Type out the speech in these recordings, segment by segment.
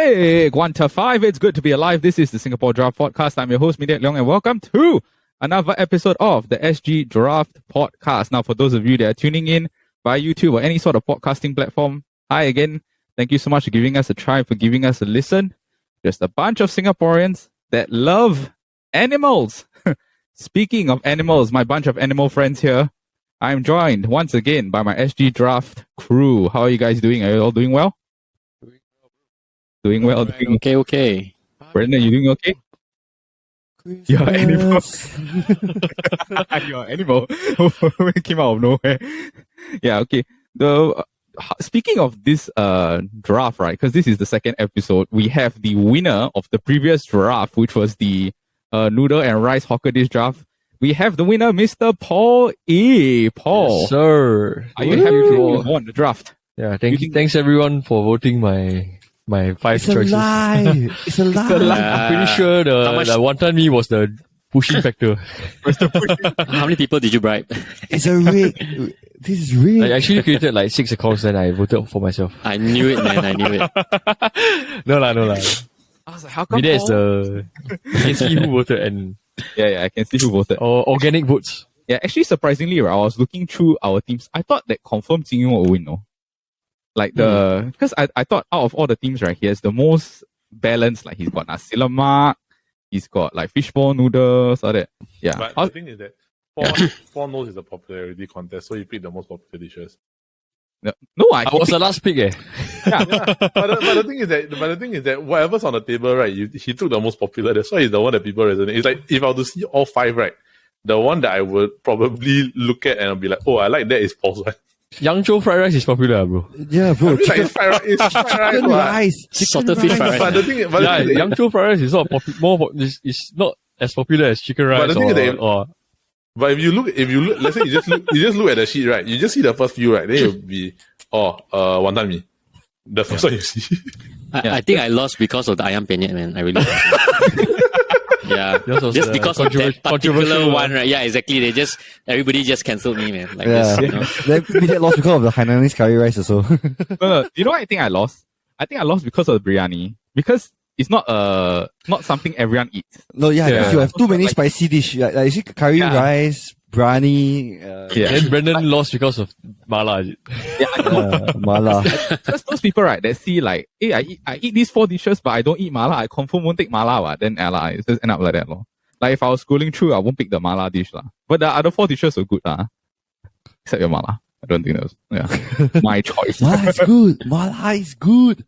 Hey, 1 to 5, it's good to be alive. This is the Singapore Draft Podcast. I'm your host, Mediat Leong, and welcome to another episode of the SG Draft Podcast. Now, for those of you that are tuning in via YouTube or any sort of podcasting platform, hi again. Thank you so much for giving us a try, for giving us a listen. Just a bunch of Singaporeans that love animals. Speaking of animals, my bunch of animal friends here, I'm joined once again by my SG Draft crew. How are you guys doing? Are you all doing well? Doing well. Doing Okay. Brendan, you doing okay? You're an animal. You're an animal. It came out of nowhere. Yeah, okay. Speaking of this draft, right? Because this is the second episode, we have the winner of the previous draft, which was the noodle and rice hawker dish draft. We have the winner, Mr. Paul A. Paul. Yes, sir. Are you happy you won the draft? Yeah, thanks everyone for voting my five choices. It's a lie. I'm pretty sure the one-time me was the pushing factor. How many people did you bribe? It's a rig. This is real. I actually created like 6 accounts and I voted for myself. I knew it, man. I knew it. No lah. I was like, how come Maybe it's Paul? you can see who voted and Yeah, I can see who voted. or organic votes. Yeah, actually, surprisingly, right, I was looking through our teams. I thought that confirmed Singing will win, no? Like because I thought out of all the teams, right, he has the most balanced. Like he's got nasi lemak, he's got like fishball noodles, all that. Yeah. But the thing is that Paul knows it's a popularity contest, so he picked the most popular dishes. No, I was the last pick. Yeah, but the thing is that whatever's on the table, right, he took the most popular. That's why he's the one that people resonate. It's like if I were to see all 5, right, the one that I would probably look at and I'll be like, oh, I like that is Paul's one. Yangzhou fried rice is popular, bro. Yeah, bro. I mean, like, it's fried rice. Salted fish fried rice. But the thing is, Yangzhou fried rice is not it's not as popular as chicken rice. But the thing is that but if you look, let's say you just look at the sheet, right? You just see the first few, right? Then you'll be, wanton mee. The first one you see. I think I lost because of the ayam penyet, man. I really lost. Yeah, just because of that particular one, right? Yeah, exactly. Everybody just cancelled me, man. Like Yeah. this, you know? Then we get lost because of the Hainanese curry rice also. No, you know what I think I lost? I think I lost because of the biryani. Because it's not something everyone eats. No, Yeah. if you have too many spicy dish, like you see curry rice, biryani, Then Brendan lost because of mala. Is it? mala. Because those people, right, that see like, hey, I eat these 4 dishes, but I don't eat mala. I confirm won't take mala, what? Then it just end up like that, lor. Like if I was scrolling through, I won't pick the mala dish, lah. But the other 4 dishes were good, lah. Except your mala. I don't think that was my choice. Mala is good. Mala is good.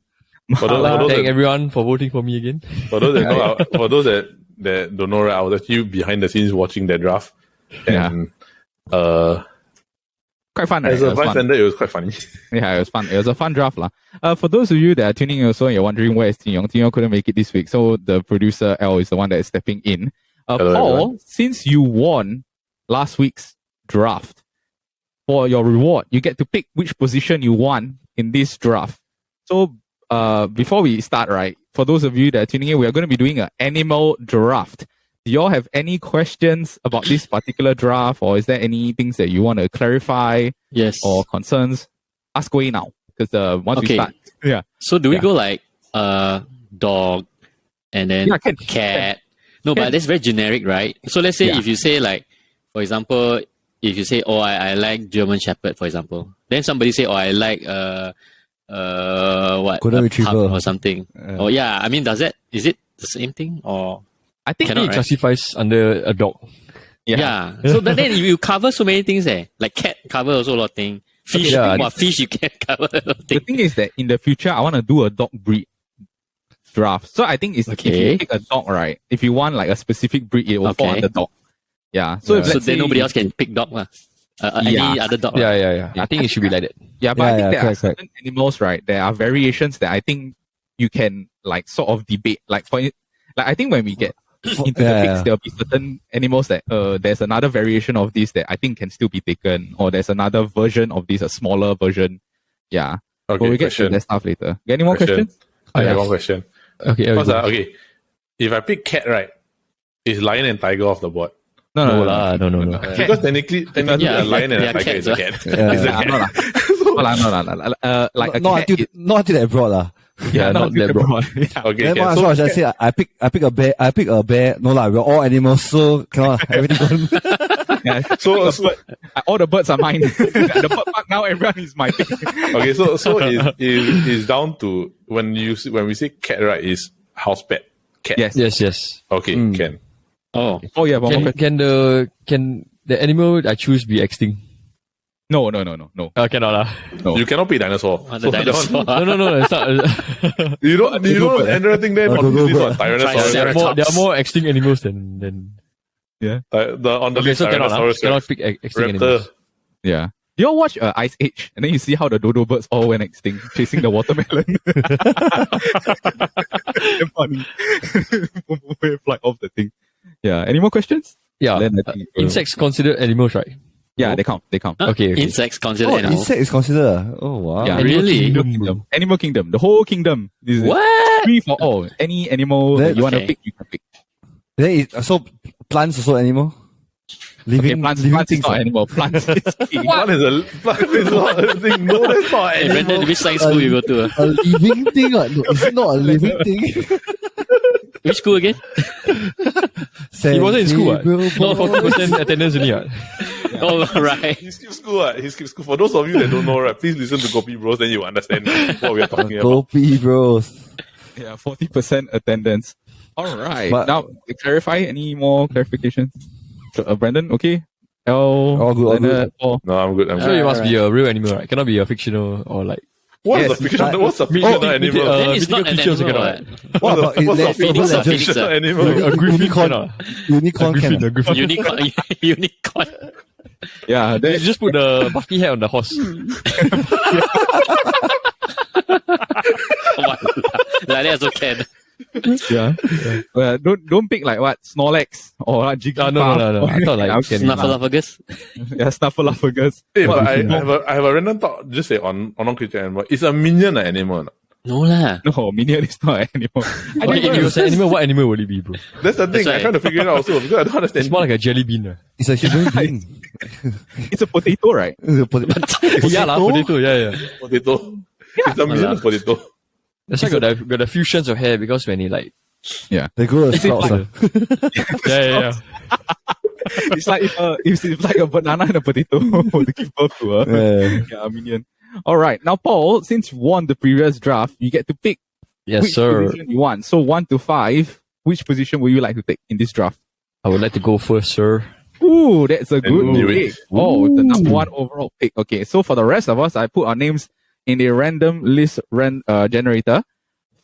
Thank everyone for voting for me again. For those that know, for those that don't know, right, I was actually behind the scenes watching that draft. And Quite fun, right? as a bystander, it was quite funny. Yeah, it was fun. It was a fun draft, lah. For those of you that are tuning in also and you're wondering where is Tin Yong, Tin Yong couldn't make it this week. So the producer L is the one that is stepping in. Hello, Paul, everyone. since you won last week's draft, for your reward, you get to pick which position you want in this draft. So before we start, right, for those of you that are tuning in, we are going to be doing an animal draft. Do you all have any questions about this particular draft, or is there any things that you want to clarify? Yes. Or concerns? Ask away now, because once we start, yeah. So do we go like dog and then cat? No, but that's very generic, right? So let's say if you say like, for example, if you say, oh, I like German Shepherd, for example, then somebody say, oh, I like Golden Retriever or something. Oh yeah, I mean, is it the same thing or? I think It classifies under a dog. Yeah. So but then you cover so many things like cat cover also a lot of things. Fish, fish you can cover a lot of the things. thing is that in the future, I want to do a dog breed draft. So I think if you pick a dog, right, if you want like a specific breed, it will fall under dog. Yeah. So if then nobody else can pick dog, any other dog. Yeah. I think it should be like that. Yeah, but I think there are certain animals, right? There are variations that I think you can like sort of debate. Like I think when we get into the picks, there'll be certain animals that there's another variation of this that I think can still be taken, or there's another version of this, a smaller version. Yeah. Okay, but we'll get to that stuff later. Get any more questions? I have one question. Okay. Okay. If I pick cat, right, is lion and tiger off the board? No. Because technically a lion and a tiger is a cat. Not until that brought lah. Yeah, not that broad. Yeah. Okay, Then can. what I say? I pick a bear. I pick a bear. No lah, we're all animals, so cannot. Everything gone. Yeah. So, All the birds are mine. The bird park now, everyone is mine. okay, so it's down to when we say cat, right? Is house pet cat? Yes. Okay, can. Oh, Yeah. One more question. Can the animal I choose be extinct? No. Cannot lah. You cannot pick dinosaur. the dinosaur. No, it's not. You don't enter thing there on this one. Tyrannosaurus. There are more extinct animals than. On the Okay, list, so Tyrannosaurus cannot Rex, pick extinct Raptor. animals. Yeah. You all watch Ice Age, and then you see how the dodo birds all went extinct, chasing the watermelon. Damn funny. Fly off the thing. Yeah. Any more questions? Yeah. Then I think, Insects considered animals, right? Yeah, they count. Okay. Insects considered Oh, animals. insect is considered. Oh wow. Yeah, Really? Animal Kingdom. The whole kingdom. This is What? free for all. Any animal that you want to Okay. pick, you can pick. Then so plants also animal. Okay, Living, plants living is things. not animal. Plants is king. Plant is not a thing. No, that's not Hey, an Brandon, animal. which science school you go to? A living thing. No, it's not a living thing. Which school again? He wasn't in school, what? Sensible Not 40% attendance only, what? Oh, right. He skipped school. He skipped school. For those of you that don't know, right, please listen to Copy Bros, then you understand what we are talking about. Gopi bros. Yeah, 40% attendance. All right. But- Now, to clarify, any more clarifications? Brandon, okay? All good. Leonard, Paul. No, I'm good. So it must be a real animal, right? Cannot be a fictional or like. What's Yes, the fictional? What's the mythic- fictional mythic- animal? Then it's not an mythical creatures animal. cannot. What? What about What's the let's say Phoenix or legend? Phoenix? fictional animal? A griffin Unicorn. cannot. Unicorn A can. griffin. Unicorn. Unicorn. Yeah, You that, just put the bucky hat on the horse. What? Like that also can. yeah. Well, don't pick like what Snorlax or like Jigglypuff. No. I thought like Okay. can. Snuffleupagus. Yeah, Snuffleupagus. Hey, What but if you- I have a random thought. Just say on non-creature animal. Is a minion an animal? No? No lah. No, minion is not an animal. If it was an animal, what animal would it be, bro? That's the thing. That's I'm right. trying to figure it out also because I don't understand. It's more like a jelly bean. Right? It's a human being. It's a potato, right? Yeah, potato. Yeah. Potato. It's a minion potato. That's why got a few strands of hair because when he like. They grow a sprouts. Yeah. It's like it's like a banana and a potato to give birth to a minion. All right, now Paul, since you won the previous draft, you get to pick Yes, which sir. position you want. So 1 to 5, which position would you like to take in this draft? I would like to go first, sir. Ooh, that's a good knew pick. it. Oh, the number 1 overall pick. Okay, so for the rest of us, I put our names in a random list generator.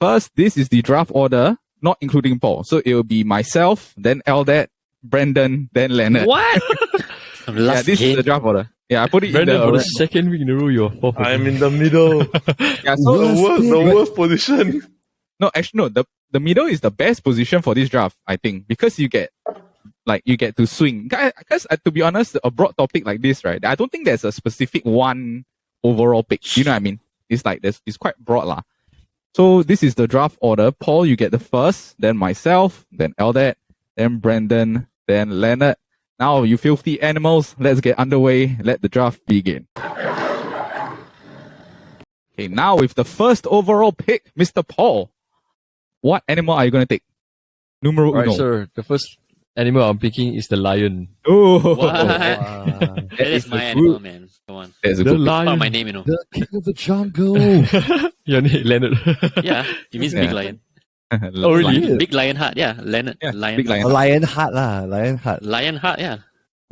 First, this is the draft order, not including Paul. So it will be myself, then Eldad, Brandon, then Leonard. What? I'm Yeah, last this is again. the draft order. Yeah, I put it Brandon, for in the the... second week in a row, you're fourth. I'm in the middle. Yeah, so The worst position. No, actually, no. The middle is the best position for this draft, I think, because you get to swing. Because to be honest, a broad topic like this, right? I don't think there's a specific one overall pick. You know what I mean? It's like it's quite broad, lah. So this is the draft order. Paul, you get the first, then myself, then Eldad, then Brandon, then Leonard. Now, you filthy animals, let's get underway. Let the draft begin. Okay, now with the first overall pick, Mr. Paul. What animal are you going to take? Numero Alright, uno. sir. The first animal I'm picking is the lion. Oh, What? that That is my animal, man. Come on. is a The good pick. Part lion. of my name, you know. The king of the jungle. Your name, Leonard. Yeah, it means Yeah. big lion. Oh, really? Yeah. Big lion heart, yeah. Leonard. Yeah, Lion. big lion. A lion heart lah. Lion heart. Lion heart, yeah.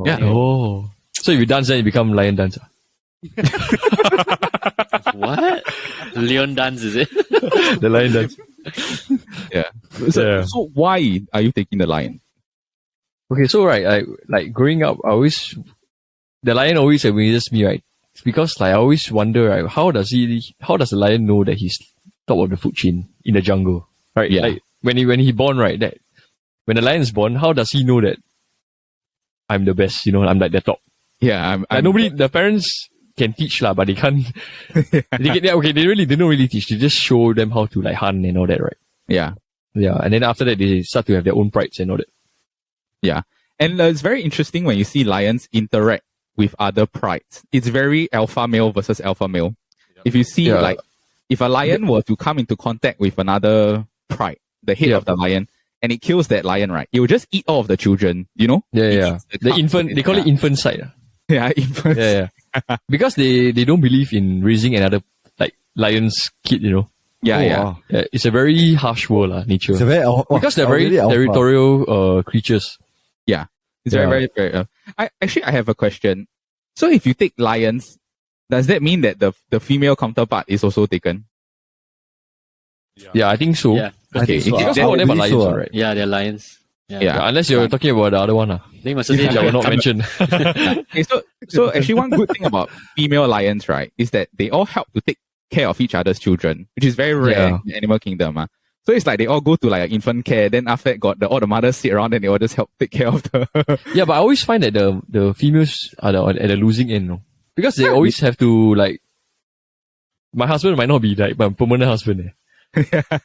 Yeah. Oh. So if you dance, then you become lion dancer. What? Leon dance, is it? The lion dance. So, Yeah. so why are you taking the lion? Okay, so right, like growing up, the lion always amazes me, right? It's because like I always wonder, right, how does the lion know that he's top of the food chain in the jungle, right? Yeah. Like when he born, right? That when the lion is born, how does he know that I'm the best? You know, I'm like the top. Yeah, Like nobody, the parents can teach lah, but they can't. They don't really teach. They just show them how to like hunt and all that, right? Yeah, Yeah, and then after that they start to have their own prides and all that. yeah. And it's very interesting when you see lions interact with other prides. It's very alpha male versus alpha male. If you see Yeah. like if a lion were to come into contact with another pride, the head of the lion, and it kills that lion, right? It will just eat all of the children, you know? Yeah. The infant, they call it infant side. Yeah, infant. Yeah. Because they don't believe in raising another like lion's kid, you know. Wow. Yeah, it's a very harsh world, nature. It's a very because they're very territorial creatures. Yeah, it's very. I have a question. So if you take lions, does that mean that the female counterpart is also taken? Yeah, I think so. Yeah. Okay. Because all of them are lions, right? Yeah, they're lions. Yeah, unless you're talking about the other one. They must Which I will not mention. Okay, so actually one good thing about female lions, right, is that they all help to take care of each other's children, which is very rare in the animal kingdom. So it's like they all go to like infant care, then after that got all the mothers sit around and they all just help take care of the Yeah, but I always find that the females are at the losing end, no? Because they always have to like my husband might not be like my permanent husband.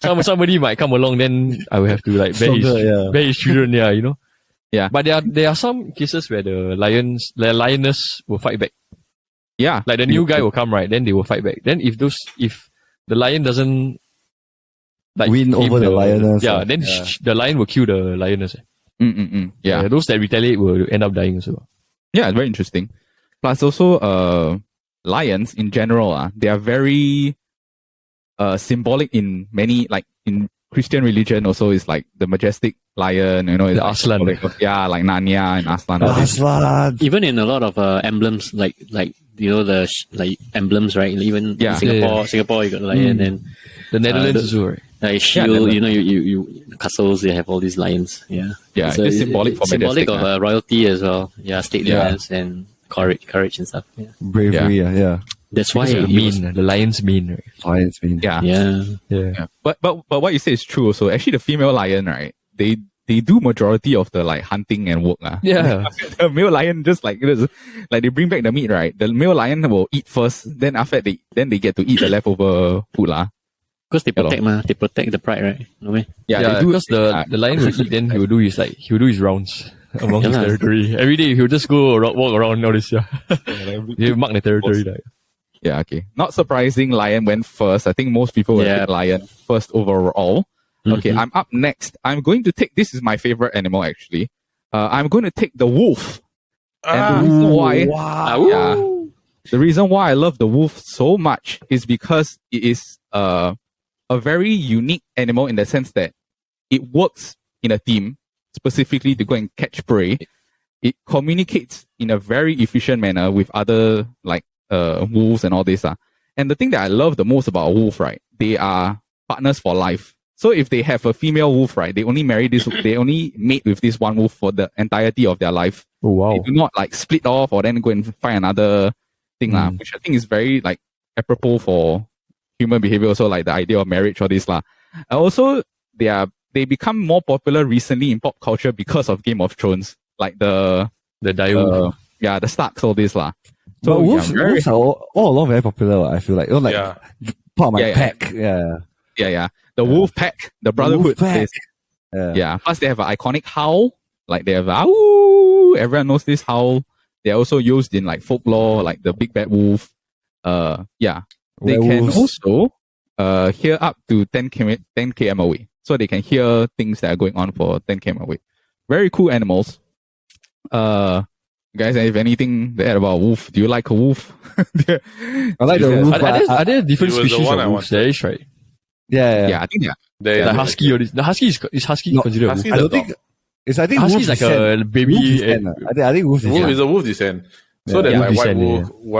Somebody might come along, then I will have to like bear his children, you know. Yeah. But there are some cases where the lioness will fight back. Yeah. Like the new guy will come, right? Then they will fight back. Then if the lion doesn't like win over the lioness. Then the lion will kill the lioness. Yeah. Those that retaliate will end up dying as well. Yeah, it's very interesting. Plus also lions in general, they are very symbolic in many, like in Christian religion also is like the majestic lion, you know, the like Aslan. like Narnia and Aslan. Aslan. Even in a lot of emblems, like you know the like emblems, right? Even in Singapore you got lion and the Netherlands also, right? Like shield, you know, you castles they have all these lions. Yeah, so it's symbolic for symbolic majestic, of royalty as well. Yeah, statedness and courage and stuff. Yeah, Bravery. Yeah. That's why the lion's mane, right? Lion's mane. Yeah. But what you say is true also. Actually, the female lion, right? They do majority of the like hunting and work. Yeah. The male lion just like they bring back the meat, right? The male lion will eat first, then after they get to eat the leftover food Because they protect they protect the pride, right? No way. Yeah, because the lion will eat, then he will do his rounds among his territory. Every day he'll just go walk around all this. He'll mark the territory. Yeah, okay. Not surprising, lion went first. I think most people will pick lion first overall. Okay, I'm up next. I'm going to take, this is my favorite animal actually. I'm going to take the wolf. And the reason why, the reason why I love the wolf so much is because it is a very unique animal in the sense that it works in a team, specifically to go and catch prey. It communicates in a very efficient manner with other like wolves and all this. And the thing that I love the most about a wolf, right? They are partners for life. So if they have a female wolf, right, they only mate with this one wolf for the entirety of their life. Oh wow. They do not like split off or then go and find another thing, which I think is very like apropos for human behavior, also like the idea of marriage or this. Also, they become more popular recently in pop culture because of Game of Thrones. Like the dire the Starks, all this. So wolves are all along very popular, I feel like. Part of my pack. Yeah. The wolf pack, the brotherhood. Yeah. Plus they have an iconic howl. Like they have ow. Everyone knows this howl. They're also used in like folklore, like the big bad wolf. They can also hear up to 10 km away. So they can hear things that are going on for 10 km away. Very cool animals. Guys, if anything to add about wolf, do you like a wolf? I like the wolf. Are there different species of wolves? There is, right? Yeah, I think the husky or this. The husky is husky considered a wolf? I don't think. I think husky is like a baby. I think wolf is a wolf descent. So there's like white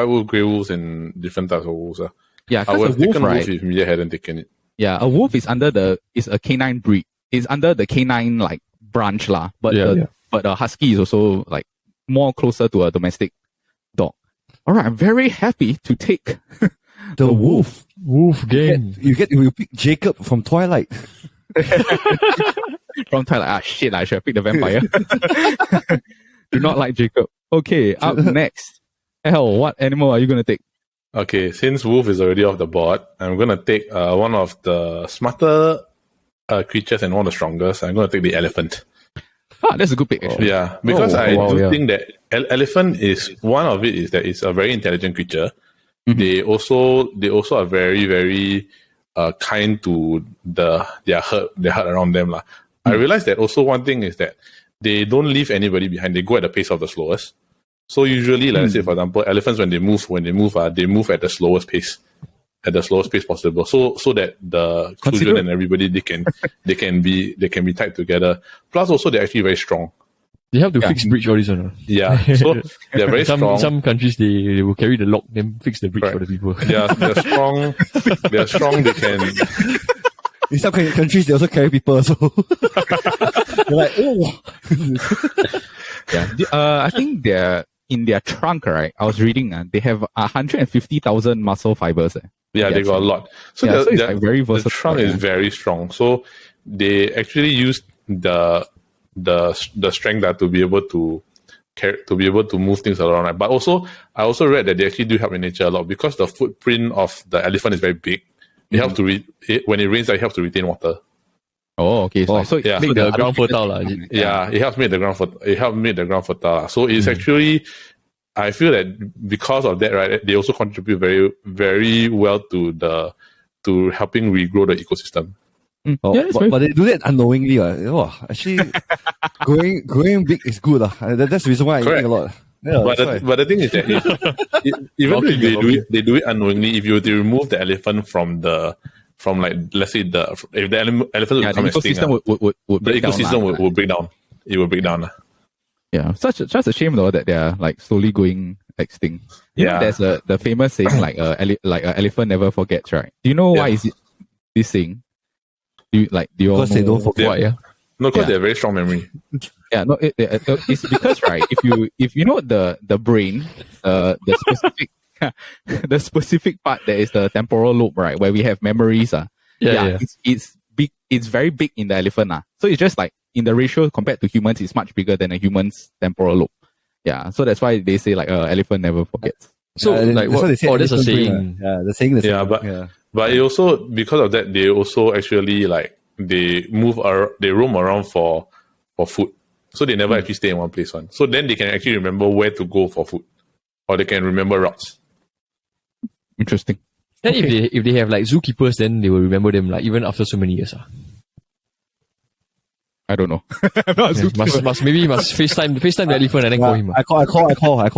wolf, grey wolves, and different types of wolves. Yeah, I would have taken a wolf if Media hadn't taken it. Yeah, a wolf is a canine breed. It's under the canine like branch but a husky is also like more closer to a domestic dog. All right, I'm very happy to take the wolf. Wolf gang. You pick Jacob from Twilight. From Twilight. Shit, I should have picked the vampire. Do not like Jacob. Okay, up next. Hell, what animal are you going to take? Okay, since wolf is already off the board, I'm going to take one of the smarter creatures and one of the strongest. I'm going to take the elephant. That's a good pick, actually. Yeah, because I think that elephant is, one of it is that it's a very intelligent creature. they also are very, very kind to their herd around them. I realized that also one thing is that they don't leave anybody behind. They go at the pace of the slowest. So usually, let's say for example, elephants when they move, they move at the slowest pace. At the slowest pace possible, so that the children and everybody they can be tied together. Plus, also they're actually very strong. They have to fix bridge all this one. Yeah, so they're very strong. Some countries they will carry the lock, then fix the bridge for the people. Yeah, they're strong. They're strong. They can. In some countries, they also carry people. So they're like, oh. Yeah, I think they're in their trunk, right? I was reading, they have 150,000 muscle fibers. Yeah, they got a lot. So, so it's like very versatile. The trunk is very strong. So they actually use the strength to be able to move things around. But also, I also read that they actually do help in nature a lot because the footprint of the elephant is very big. It helps to when it rains, it helps to retain water. Oh, okay. So yeah, make the ground fertile. Yeah, it helps make the ground fertile. It helps make the ground fertile. So it's actually, I feel that because of that, right, they also contribute very, very well to helping regrow the ecosystem. Oh, yeah, but they do that unknowingly. Actually, growing big is good. That's the reason why I eat a lot. Yeah, but the thing is that even if they do it unknowingly, if you were to remove the elephant from like, let's say if the elephant would become extinct, the ecosystem would break down. It will break down. Yeah, such a shame though that they are like slowly going extinct. You know, there's the famous saying like an elephant never forgets, right? Do you know why is it this saying? Do you all because they don't forget? Why, No, because they have very strong memory. Yeah, no, it's because right. If you know the brain, the specific the specific part that is the temporal lobe, right, where we have memories. It's big. It's very big in the elephant. So it's just like in the ratio compared to humans, it's much bigger than a human's temporal lobe. Yeah, so that's why they say like elephant never forgets. So like what they say? Oh, that's a saying. The saying. But it also, because of that, they also actually like they roam around for food. So they never actually stay in one place. So then they can actually remember where to go for food, or they can remember routes. Interesting. Then if they have like zookeepers, then they will remember them like even after so many years. I don't know. Must FaceTime the elephant and then call him. I call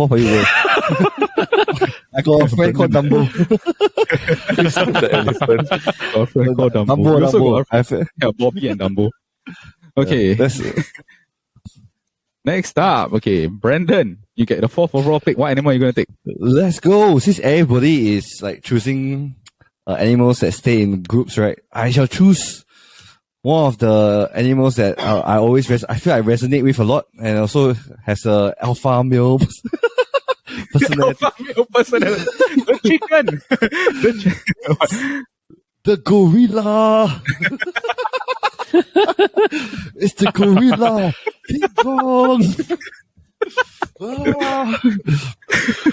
for you, bro. I got a friend called Dumbo. The elephant. A friend called Dumbo. Dumbo. Bobby and Dumbo. Okay. Next up, okay, Brandon, you get the 4th overall pick. What animal are you going to take? Let's go. Since everybody is like choosing animals that stay in groups, right? I shall choose one of the animals that I feel I resonate with a lot, and also has a alpha male personality. Alpha male personality. The chicken. The gorilla. It's the gorilla. Ping pong.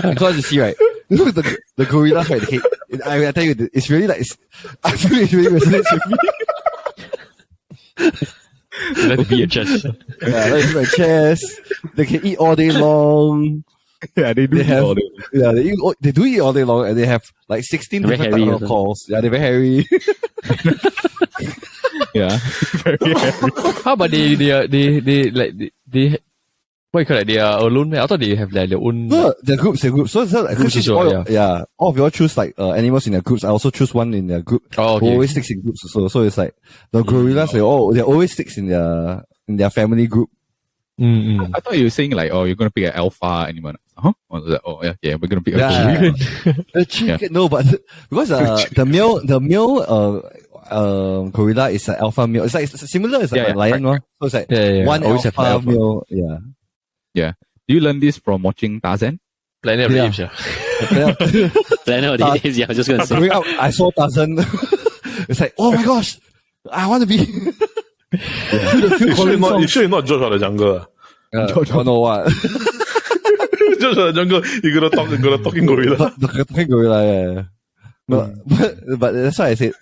Because you see, right? Look at the gorilla, right? Okay, I tell you, it's really like I feel it really resonates with me. Let it be a chest. Let it be a chest. They can eat all day long. Yeah, they do eat all day long. Yeah, they do eat all day long, and they have like 16 different types of calls. Yeah, they're very hairy. Yeah, very hairy. How about they what you call it? They are alone. I thought they have like their own. No, they're groups. So it's like groups all of you all choose like animals in their groups. I also choose one in their group. Oh, okay. Who always sticks in groups also. So it's like the gorillas. They always sticks in their family group. Mm-hmm. I thought you were saying like, oh, you're gonna pick an alpha animal. Huh? We're gonna pick a chicken. The chicken. No, but because the male gorilla is an alpha male. It's like similar as like a lion one. So it's like one always alpha male. Yeah. Yeah. Do you learn this from watching Tarzan? Planet of the Apes, Planet of the Apes, I was just going to say. Growing up, I saw Tarzan. It's like, oh my gosh, I want to be. You sure you're not George of the Jungle? George, oh no, what? George of the Jungle, you got a talking gorilla. Talking gorilla, yeah. No, but that's why I said,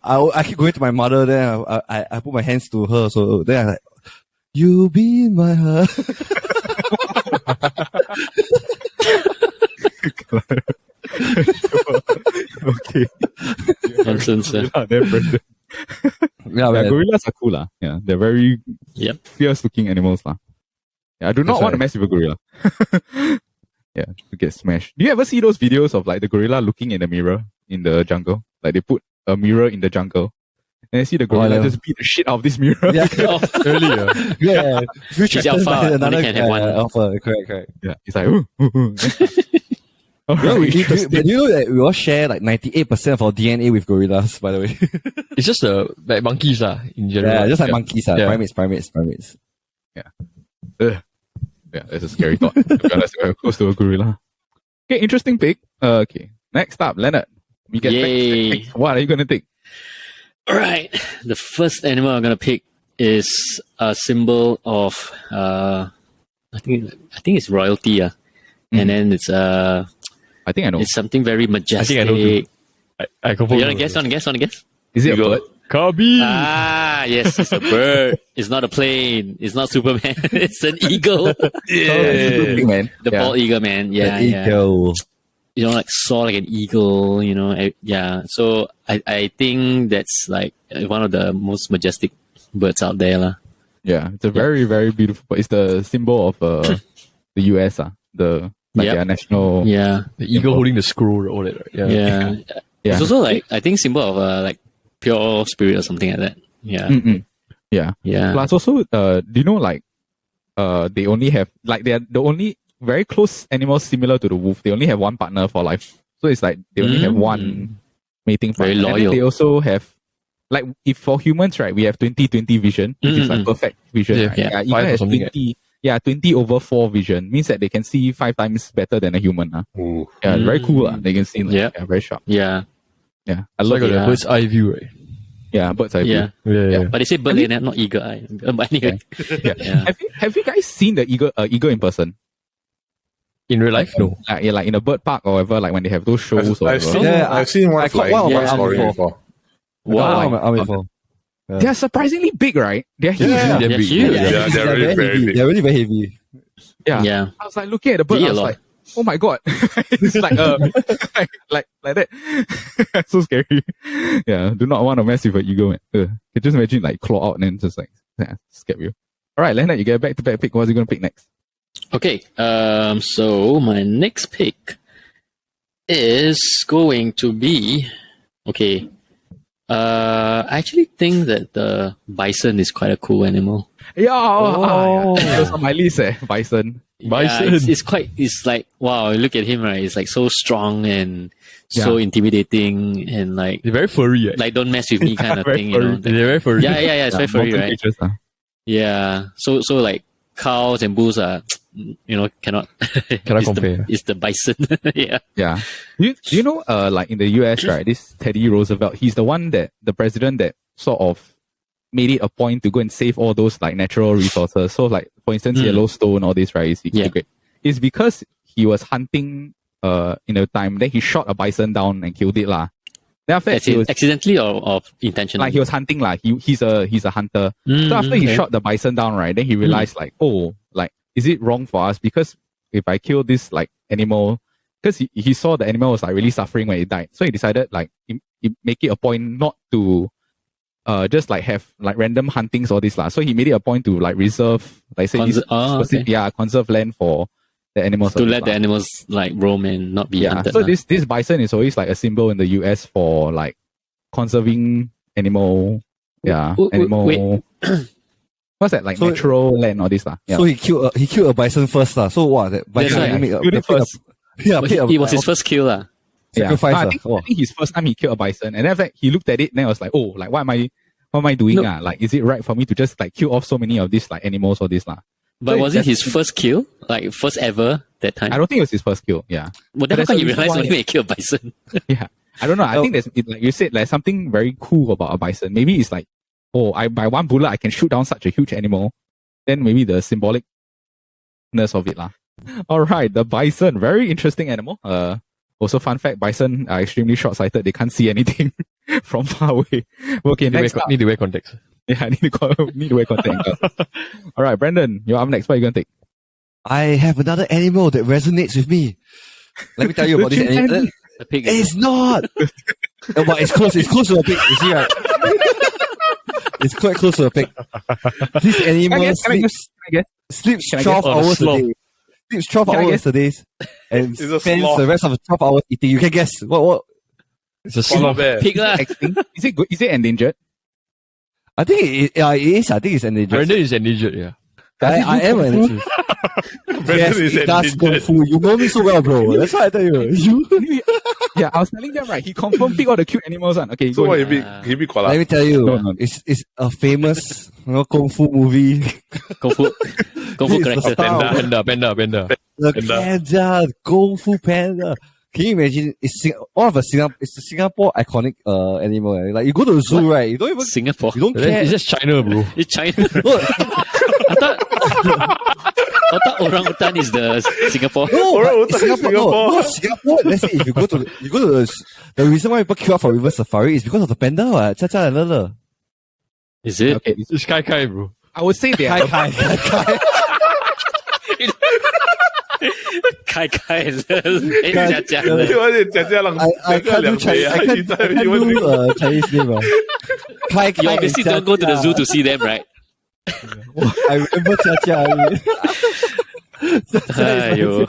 I keep going to my mother, then I put my hands to her, so then I like, you be my heart. Okay. Nonsense. Yeah, gorillas are cool. Yeah, they're very fierce looking animals. Yeah, I do not want to mess with a gorilla. Yeah, to get smashed. Do you ever see those videos of like the gorilla looking in the mirror in the jungle? Like they put a mirror in the jungle. And I see the gorilla just beat the shit out of this mirror. Yeah. Earlier. Yeah. Future It's alpha. another Only can have one. alpha. Correct. Yeah, it's like, ooh. All right, But you know that we all share like 98% of our DNA with gorillas, by the way. It's just like monkeys in general. Yeah, just like monkeys. Primates. Yeah. Yeah, that's a scary thought. To be honest, we're close to a gorilla. Okay, interesting pick. Okay, next up, Leonard. We get back. What are you going to take? All right. The first animal I'm going to pick is a symbol of, I think it's royalty. And then it's, I think I know. It's something very majestic. I think I know too. I can You want to guess? Is it a bird? Kabi! Yes, it's a bird. It's not a plane. It's not Superman. It's an eagle. Man. The bald eagle, man. Yeah, The eagle. You know, like soar like an eagle, you know. Yeah. So I think that's like one of the most majestic birds out there. lah. Yeah, it's a very, very beautiful, but it's the symbol of the US, their national. Yeah. The eagle holding the scroll, all that, right? Yeah. It's also like, I think symbol of like pure spirit or something like that. Yeah. Mm-mm. Yeah. Plus also, do you know like, they only have, like they're the only very close animals similar to the wolf. They only have one partner for life. So it's like, they only have one mating partner. Very loyal. And then they also have, like if for humans, right, we have 20/20 vision, which is like perfect vision. Right? Yeah. Eagle has 20/4 vision. Means that they can see 5 times better than a human. Ooh. Yeah, very cool. They can see like, very sharp. Yeah. Yeah. I love the bird's eye view, right? Yeah, bird's eye view. Yeah. But they say bird eye, not eagle eye. But anyway. Yeah. Have you guys seen the eagle in person? In real life? No. Like in a bird park or whatever, like when they have those shows or I've whatever. seen one flying one in of my my story arms before. Wow. They're surprisingly big, right? They're huge. Yeah. They're huge. Yeah, they're really very big. They're really very heavy. Yeah. I was like looking at the bird, I was like, oh my god. It's like like that. So scary. Yeah, do not want to mess with an eagle, man. Can just imagine like claw out and then just like scare you. Alright, Leonard, you get back to back pick. What's you gonna pick next? Okay. So my next pick is going to be I actually think that the bison is quite a cool animal. Yeah, it was on my list, bison. Bison. Yeah, it's like, wow, look at him, right? It's like so strong and so intimidating and like, They're very furry, right? like don't mess with me kind of Very thing, furry. you know? They're very furry. Yeah, it's very furry, right? Pictures, Yeah. So like cows and bulls are, you know, cannot compare. It's the bison. Yeah. Yeah. Do you know, like in the US, right, this Teddy Roosevelt, he's the one that, the president that sort of made it a point to go and save all those like natural resources. So like, for instance, Yellowstone, all this, right, is great. It's because he was hunting, in a time, then he shot a bison down and killed it, lah. Then after that, was accidentally or intentionally? like he was hunting, lah. He's a hunter. So after he shot the bison down, right, then he realized like, oh, like, is it wrong for us? Because if I kill this like animal, because he saw the animal was like really suffering when it died. So he decided like, he make it a point not to just like have like random huntings or this lah. So he made it a point to like reserve, like say conserve land for the animals. To let the animals like roam and not be hunted. So this bison is always like a symbol in the US for like conserving animal. Yeah, animal. Wait. What's that, like natural land or this lah? Yeah. So he killed a bison first lah. So what? That bison Killed it first. It was his first kill lah. Sacrifice. No, I think his first time he killed a bison, and then after that, he looked at it, and then I was like, oh, like what am I doing? Like, is it right for me to just like kill off so many of these like animals or this lah? But was it his first kill? Like first ever that time? I don't think it was his first kill. Yeah. Well, then how come you realized only when he killed a bison? Yeah. I don't know. I think there's like you said, like something very cool about a bison. Maybe it's like, oh, by one bullet I can shoot down such a huge animal. Then maybe the symbolicness of it lah. All right, the bison, very interesting animal. Also, fun fact: bison are extremely short-sighted. They can't see anything from far away. Okay, next up. Need to wear contacts. Yeah, I need to wear contacts. All right, Brandon, you're up next. What are you gonna take? I have another animal that resonates with me. Let me tell you about this animal. a pig. It's not. No, but it's close. It's close to a pig. You see, right? It's quite close to a pig. This animal sleeps 12 hours a day. Sleeps 12 hours a day and spends the rest of the 12 hours eating. You can guess what? It's a sloth. Pig lah. Is it good? Is it endangered? I think it is. I think it's endangered. Brandon is endangered, yeah. I am endangered. Yes, it does kung fu. You know me so well, bro. That's why I tell you. Yeah, I was telling them, right, he confirmed pick all the cute animals. Okay, So go what, ahead. he be koala? Let me tell you, No. it's a famous kung fu movie. Kung Fu This is character. the style. Panda. The panda, Kung Fu Panda. Can you imagine? It's the Singapore iconic animal. Like you go to the zoo, right? You don't even Singapore. you don't care. It's just China, bro. It's China. No, I thought orangutan is the Singapore. no, Orangutan but is Singapore. Singapore. No, Singapore. Let's say if you go to the reason why people queue up for river safari is because of the panda. Cha Cha and Lele. Is it? Okay, It's Kai, bro. I would say they are. Kai. Kai is Jia I can't do Chinese. I can't do Chinese name. Kai. You obviously don't go to the zoo to see them, right? I remember Cha Cha. Aiyo.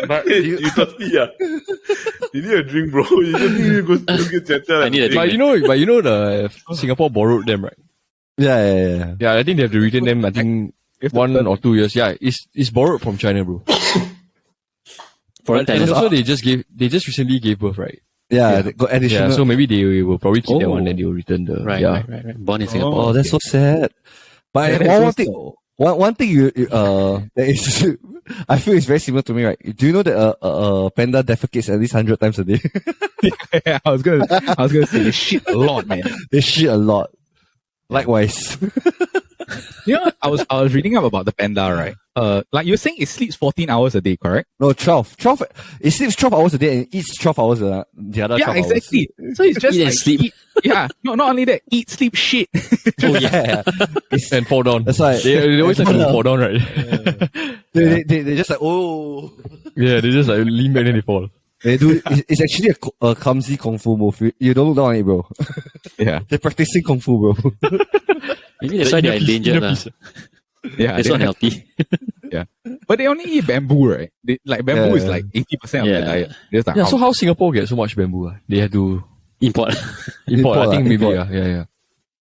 But you thirsty, yeah? You need a drink, bro. You just need to go get Jia. I need a drink. But you know the Singapore borrowed them, right? Yeah. Yeah, I think they have to return them. I think 1 or 2 years. Yeah, it's borrowed from China, bro. Foreign And talent. also they just recently gave birth, right? Yeah, they got additional. Yeah, so maybe they will probably keep that one and they will return the Right. Born in Singapore. Oh, that's so sad. But Yeah, one thing you that is, I feel is very similar to me, right? Do you know that panda defecates at least 100 times a day? Yeah, I was gonna say they shit a lot, man. They shit a lot. Likewise. You know, I was reading up about the panda, right? Like you're saying, it sleeps 14 hours a day, correct? No, 12. 12. It sleeps 12 hours a day and eats 12 hours the other 12 Yeah, hours. exactly. So it's just Eat and like sleep. yeah, no, not only that, eat, sleep, shit. Oh yeah. and fall down. That's why. They always like to fall down, right? They just like, oh. Yeah, they just like lean back and they fall. They do. It's actually a clumsy kung fu move. You don't look down on it, bro. Yeah, They're practicing kung fu, bro. Maybe that's why they're endangered. yeah. It's they- not healthy. But they only eat bamboo, right? Bamboo is Yeah. like 80% of Yeah. their diet. Just like Yeah, how- so how Singapore get so much bamboo? They have to Import. import. I think maybe, import. yeah.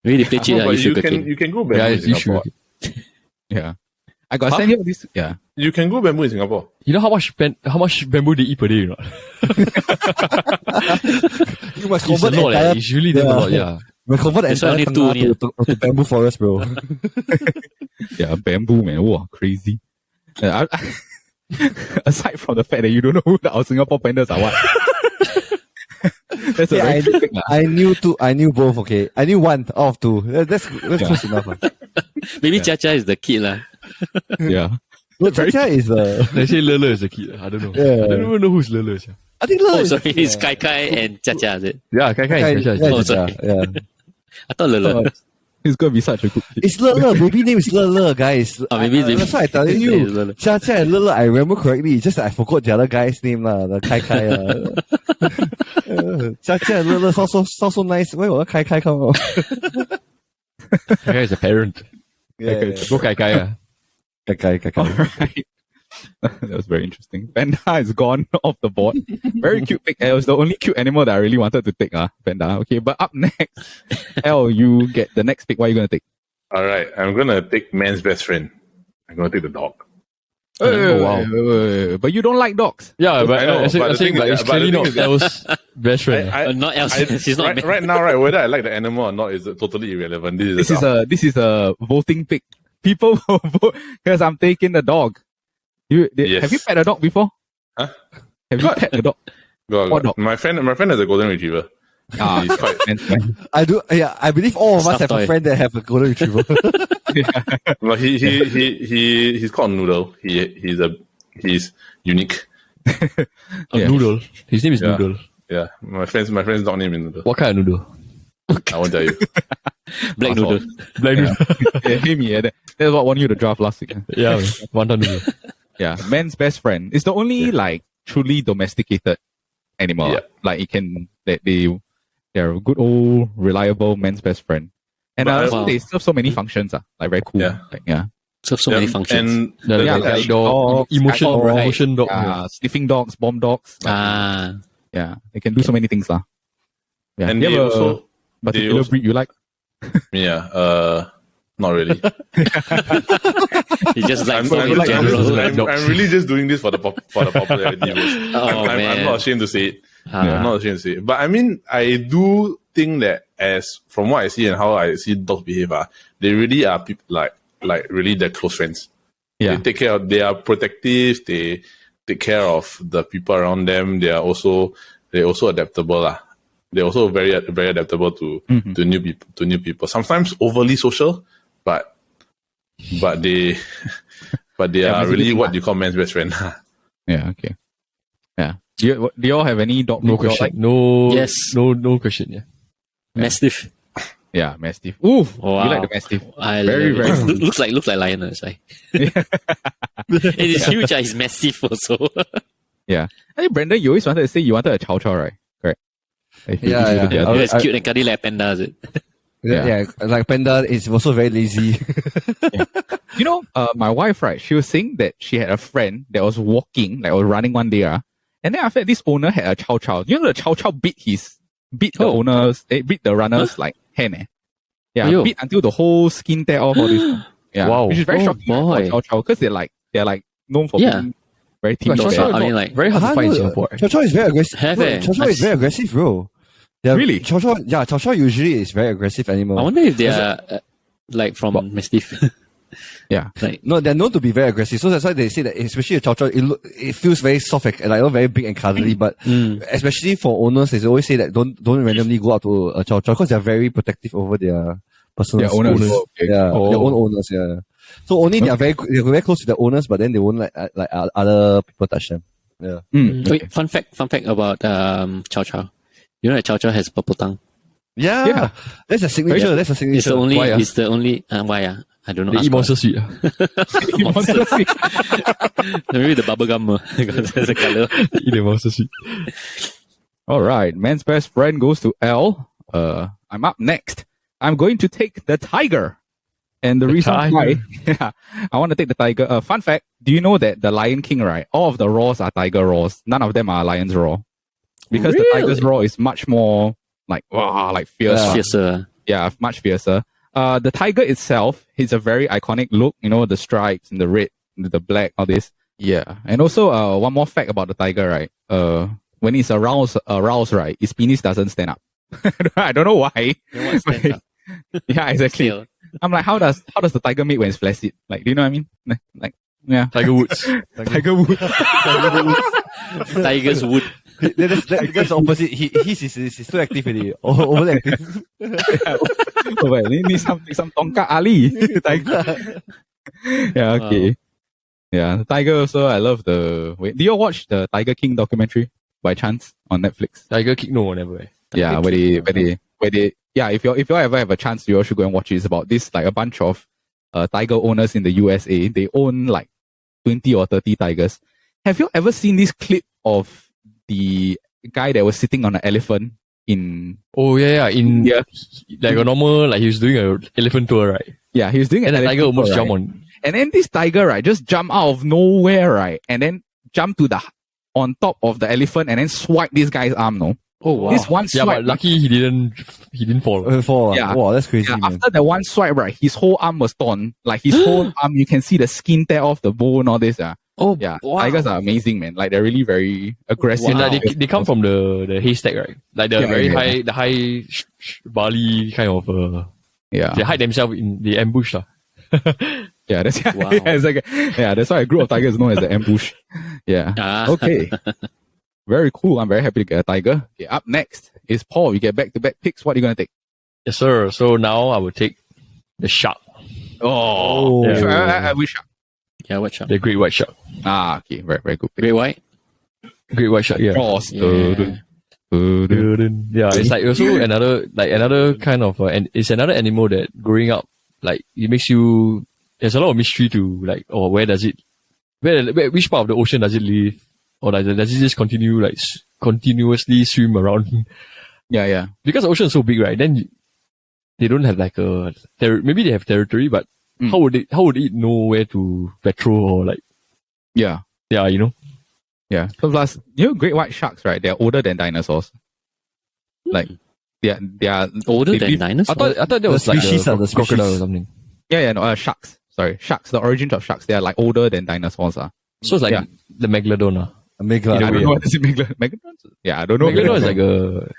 Maybe they play cheat But use you sugar cane. can go bamboo Yeah, in it's issue. Singapore. yeah. I got sent here this. Yeah. You can go bamboo in Singapore. You know how much bamboo they eat per day, you know? You must It's a convert lot, entire. it's really damn a lot, yeah. We convert the That's why entire only two Tengah to bamboo forest, bro. Yeah, bamboo, man. Wow, crazy. Aside from the fact that you don't know who our Singapore pandas are, what? That's a very good thing, lah. I knew both. Okay, I knew one out of two. That's close enough. Maybe Cha is the kid lah. Yeah. No, Chacha is They say Lele is a kid. I don't know. Yeah. I don't even know who's Lele. Yeah, I think Lele Oh, is sorry, it's Kai and Cha is it? Kai is Chacha. Yeah, Oh, Chacha, sorry. yeah. I thought Lele. He's gonna be such a good kid. It's Lele. Baby name is Lele, guys. Maybe they- That's why I telling It's you. Lele. Chacha and Lele, I remember correctly. It's just that I forgot the other guy's name, lah. The Kai. Chacha and Lele sound so nice. Where will Kai come from? Kai is a parent. Yeah. Go Kai. Kai. Alright. That was very interesting. Panda is gone off the board. Very cute pick. It was the only cute animal that I really wanted to take. Panda. Okay, but up next, Elle, you get the next pick. What are you gonna take? All right, I'm gonna take man's best friend. I'm gonna take the dog. wow. But you don't like dogs. Yeah, but I know, I but the think thing like is- it's but the clearly thing not is- Elle's best friend. Not else. She's not. right now, right? Whether I like the animal or not is totally irrelevant. This This is a voting pick. People will vote because I'm taking the dog. Yes. Have you pet a dog before? Huh? Have you pet a dog? What dog? My friend has a golden retriever. He's quite. I do. Yeah, I believe all of us Stuffed have toy. a friend that have a golden retriever. Well, he's called Noodle. He's unique. Yeah. Noodle. His name is Yeah. Noodle. Yeah, my friend's dog name is Noodle. What kind of noodle? I won't tell you. Black noodle. Black noodle. Yeah, hit me. That's what I want you to draft last week. Yeah, wonton noodle. Yeah, man's best friend. It's the only like truly domesticated animal. Yeah. Like it can they're a good old reliable man's best friend. And But also they serve so many functions. Like very cool. Yeah. Like, yeah. So many functions. And Yeah, Like like dog, emotion, right. emotion dog. Sniffing dogs, bomb dogs. Like, yeah, they can do so many things. Yeah. and Do they you have a also particular breed you like? not really. He just like I'm general. really just doing this for the popularity votes. I'm man. not ashamed to say it. Yeah. I'm not ashamed to say it. But I mean, I do think that as from what I see and how I see dogs behave, they really are people like really their close friends. Yeah. They take care of, they are protective, they take care of the people around them. They're also adaptable. They're also very adaptable to new people. Sometimes overly social, but they are really what you call man's best friend. Yeah, okay. Yeah. Do you all have any dog No breeds you all question. like? No. Yes. No question. Yeah. Mastiff. Yeah, Mastiff. Ooh, Wow. you like the Mastiff. I Very, love it. very good. looks like lion. That's why. It is huge. It's massive also. Yeah. Hey, Brandon, you always wanted to say you wanted a Chow Chow, right? Correct. Yeah. It's cute and cuddly like panda, is it? Yeah, like Panda is also very lazy. You know, my wife, right? She was saying that she had a friend that was walking, like was running one day, and then after that, this owner had a Chow Chow. You know, the Chow Chow bit the runner's like hand. Yeah, Aiyo. bit until the whole skin tear off. All this. Yeah, Wow. which is very Oh, shocking for boy. a Chow Chow because they're like known for Yeah. being very But timid. Chow Chow Chow Chow, I mean, not- like- very hard to find in Singapore. Chow Chow is very aggressive. Have Bro, it? Chow Chow is very aggressive, bro. Really? Chow Chow usually is very aggressive animal. I wonder if they are like from Mastiff. Yeah. Like, No, they're known to be very aggressive. So that's why they say that, especially a Chow Chow, it feels very soft and like very big and cuddly. But especially for owners, they always say that don't randomly go up to a Chow Chow because they're very protective over their personal Their owners. space. Okay. Yeah, Oh. their own owners. Yeah. So only they're very close to the owners, but then they won't like other people touch them. Yeah. Wait, fun fact about Chow Chow. You know that Chow Chow has purple tongue. Yeah. Yeah. That's a signature. Yeah. That's a signature. It's the only. Why, It's the only. Why? I don't know. They Ask eat monster sweet. Maybe the bubblegum because there's a color. They eat the monster sweet. All right, man's best friend goes to L. I'm up next. I'm going to take the tiger. And the reason tiger. why I want to take the tiger. Fun fact, do you know that the Lion King, right? All of the roars are tiger roars. None of them are lion's roar. Because the tiger's roar is much more like, wow, like fierce. Yeah. Fiercer. Yeah, much fiercer. The tiger itself is a very iconic look, you know, the stripes and the red, and the black, all this. Yeah. And also, one more fact about the tiger, right? When it's aroused, right, its penis doesn't stand up. I don't know why. Then what stands up? Yeah, exactly. Tail. I'm like, how does the tiger mate when it's flaccid? Like, do you know what I mean? Like, yeah. Tiger Woods. Tiger wood. Tiger's wood. That's the opposite. He's so active already. Overly active. Oh, well, need some Tonka Ali. Tiger. Yeah, okay. Wow. Yeah, the tiger also, I love the... Wait, do you all watch the Tiger King documentary by chance on Netflix? Tiger Kick, no, never. Yeah, where they yeah, if you ever have a chance, you all should go and watch it. It's about this, like a bunch of tiger owners in the USA. They own like 20 or 30 tigers. Have you ever seen this clip of the guy that was sitting on an elephant in... Oh, yeah. Yeah. Like a normal, like he was doing an elephant tour, right? Yeah, he was doing And an the tiger elephant almost tour, jumped right? on. And then this tiger, right, just jump out of nowhere, right? And then jump to on top of the elephant and then swipe this guy's arm, no? Oh wow. This one Yeah, swipe. but lucky he didn't fall. Yeah. Wow, that's crazy, Yeah, man. after the one swipe, right, his whole arm was torn. Like his whole arm, you can see the skin tear off the bone, all this. Oh Yeah, wow. tigers are amazing, man. Like they're really very aggressive. And Wow. like they come from the haystack, right? Like the Yeah, very yeah. high Bali kind of Yeah, they hide themselves in the ambush lah. yeah, that's Wow. yeah, it's like that's why a group of tigers is known as the ambush. Yeah. Ah. Okay. Very cool. I'm very happy to get a tiger. Okay, up next is Paul. You get back-to-back picks. What are you gonna take? Yes, sir. So now I will take the shark, Oh, Yeah. I wish. Yeah, watch out. the great white shark. Okay, very, very good pick. Great white. Great white shark, yeah. Cross Yeah. the Yeah, it's like also another kind of, and it's another animal that growing up, like, it makes you, there's a lot of mystery to, like, oh, which part of the ocean does it live? Or does it just continuously swim around? Yeah. Because the ocean is so big, right? Then they don't have like maybe they have territory, but how would it know where to patrol or like? Yeah. Yeah, you know? Yeah. So plus, great white sharks, right? They're older than dinosaurs. Like, they are older than dinosaurs. I thought that was like the crocodile or something. Yeah, no, sharks. Sorry, sharks. The origins of sharks, they are like older than dinosaurs. So it's like the megalodon. Megalodon. I don't know what is megalodon. Yeah, I don't know. Megalodon is like a...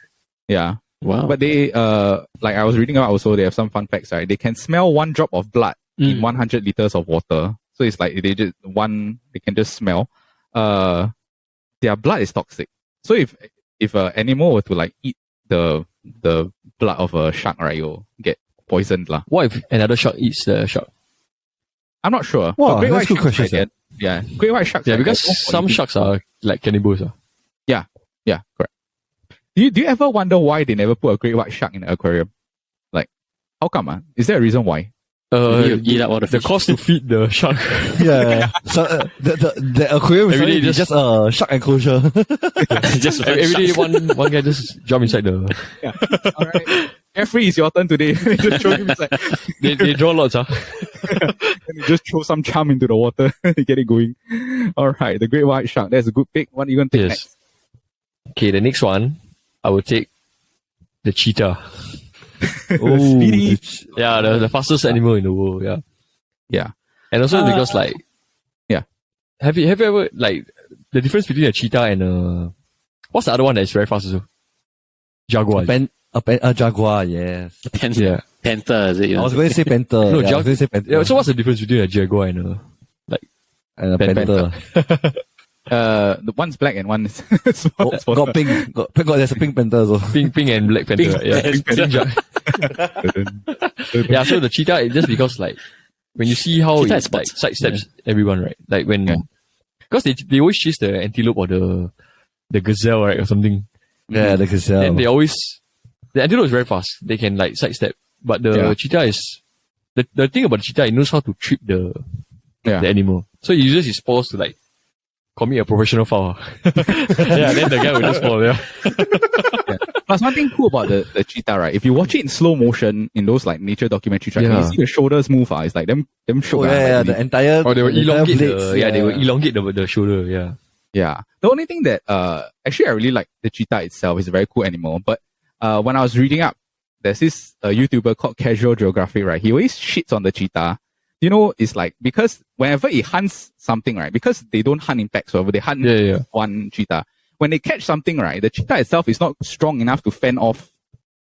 Yeah. Wow. But they, like I was reading about also, they have some fun facts, right? They can smell one drop of blood in 100 liters of water. So it's like they can just smell. Their blood is toxic. So if an animal were to like eat the blood of a shark, right, you'll get poisoned lah. What if another shark eats the shark? I'm not sure. Wow, great that's white good sharks, question, right, yeah, great white sharks. Yeah, right, because they're some sharks are like cannibals. Yeah, correct. Do you ever wonder why they never put a great white shark in an aquarium? Like, how come? Is there a reason why? You eat up all the The fish. cost to feed the shark. Yeah. So the aquarium is Every day just a shark enclosure. Just Every day one guy just jump inside the... All right. Jeffrey, it's your turn today. Just throw him inside. They draw lots, huh? And you just throw some charm into the water. Get it going. All right. The great white shark. That's a good pick. What are you going to take next? Okay, the next one, I will take the cheetah. Speedy. Yeah, the fastest animal in the world, yeah. Yeah. And also because like... Yeah. Have you ever, like, the difference between a cheetah and what's the other one that is very fast also? Jaguar. A jaguar, yes. Yeah. Panther, is it? I was going to say panther. No, I was going to say panther. Yeah, so what's the difference between a jaguar and a panther. The one's black and one is small. Got pink. There's a pink panther as well. pink and black panther, right? Yeah. Yeah, so the cheetah is just because like when you see how Cheetah it is like spots. sidesteps everyone, right? Like when because they always chase the antelope or the gazelle, right, or something. Yeah, the gazelle. Then the antelope is very fast. They can like sidestep. But the cheetah is the thing about the cheetah, it knows how to trip the animal. So it uses his paws to like commit a professional foul. Yeah, then the guy will just fall. Yeah. Plus, one thing cool about the cheetah, right? If you watch it in slow motion in those like nature documentaries, right? When you see the shoulders move, it's like them shook. The entire. Or they will elongate blades, they will elongate the shoulder. Yeah. Yeah. The only thing that actually I really like the cheetah itself. It's a very cool animal. But when I was reading up, there's this YouTuber called Casual Geographic, right? He always shits on the cheetah. You know, it's like because whenever it hunts something, right? Because they don't hunt in packs, whatever, they hunt one cheetah. When they catch something, right, the cheetah itself is not strong enough to fend off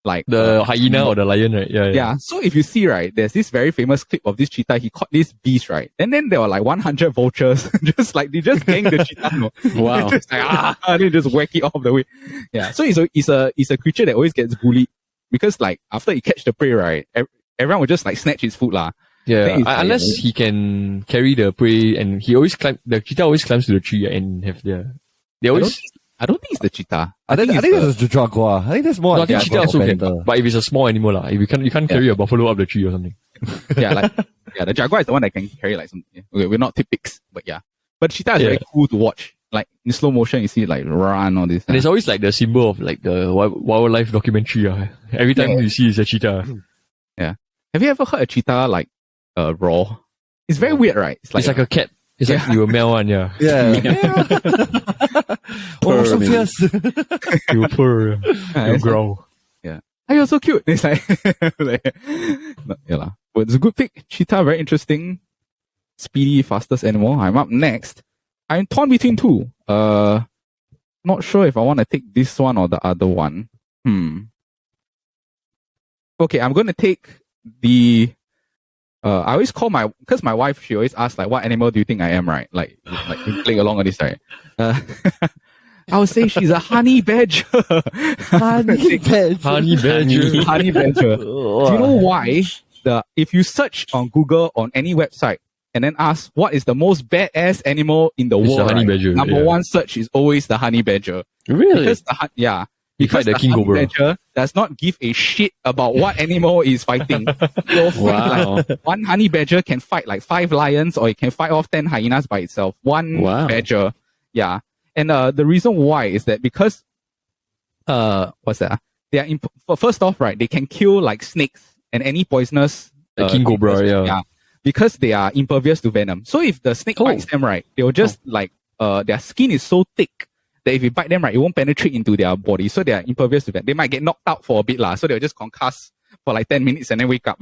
like the hyena or the lion, right? Yeah. So if you see, right, there's this very famous clip of this cheetah. He caught this beast, right, and then there were like 100 vultures, just like they just gang the cheetah. No? Wow. Just like, they just whack it off the way. Yeah. So it's a creature that always gets bullied because like after he catch the prey, right, everyone will just like snatch his food lah. Yeah, unless he can carry the prey, and the cheetah always climbs to the tree and have they always. I don't think it's the cheetah. I think it's the jaguar. I think that's more. No, I think cheetah also can, but if it's a small animal if you can't carry a buffalo up the tree or something. The jaguar is the one that can carry like some. Okay, we're not typics, but yeah. But cheetah is very cool to watch. Like in slow motion, you see it like run all this. And it's always like the symbol of like the wildlife documentary. Every time you see it's a cheetah. Yeah. Have you ever heard a cheetah like raw? It's very weird, right? It's like a cat. It's like you will meow one, yeah. Oh, so fierce. You will purr. You will growl. Yeah. Oh, you're so cute. It's like, but it's a good pick. Cheetah, very interesting. Speedy, fastest animal. I'm up next. I'm torn between two. Not sure if I want to take this one or the other one. Okay, I'm going to take the I always call because my wife, she always asks like, what animal do you think I am, right? Like playing along on this, right? I would say she's a honey badger. Honey badger. Honey badger. Honey badger. Do you know why? If you search on Google on any website and then ask what is the most badass animal in the world, the honey badger. Number one search is always the honey badger. Really? Because Because the king honey cobra. badger does not give a shit about what animal is fighting. Wow. One honey badger can fight like 5 lions, or it can fight off 10 hyenas by itself. One badger. Yeah. And the reason why is that because what's that? They are first off, right, they can kill like snakes and any poisonous king cobra, yeah. Because they are impervious to venom. So if the snake bites them, right, they'll just their skin is so thick that if you bite them, right, it won't penetrate into their body. So they are impervious to venom. They might get knocked out for a bit, so they'll just concuss for like 10 minutes and then wake up.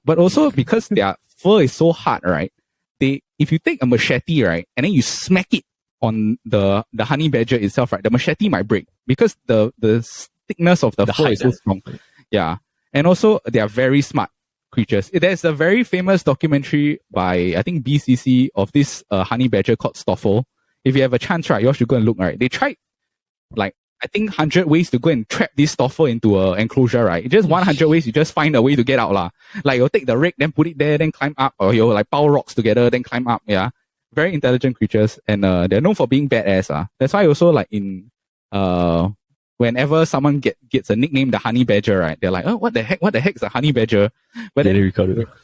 But also because their fur is so hard, right, if you take a machete, right, and then you smack it on the honey badger itself, right, the machete might break because the thickness of the fur is so strong. Yeah. And also they are very smart creatures. There's a very famous documentary by, I think, BCC of this honey badger called Stoffel. If you have a chance, right, you all should go and look, right? They tried, like, I think 100 ways to go and trap this Stoffel into an enclosure, right? Just 100 ways, you just find a way to get out, lah. Like, you'll take the rake, then put it there, then climb up, or you'll like pile rocks together, then climb up, yeah. Very intelligent creatures, and they're known for being badass, That's why also, like, in, whenever someone gets a nickname, the honey badger, right? They're like, oh, what the heck is a honey badger? But then,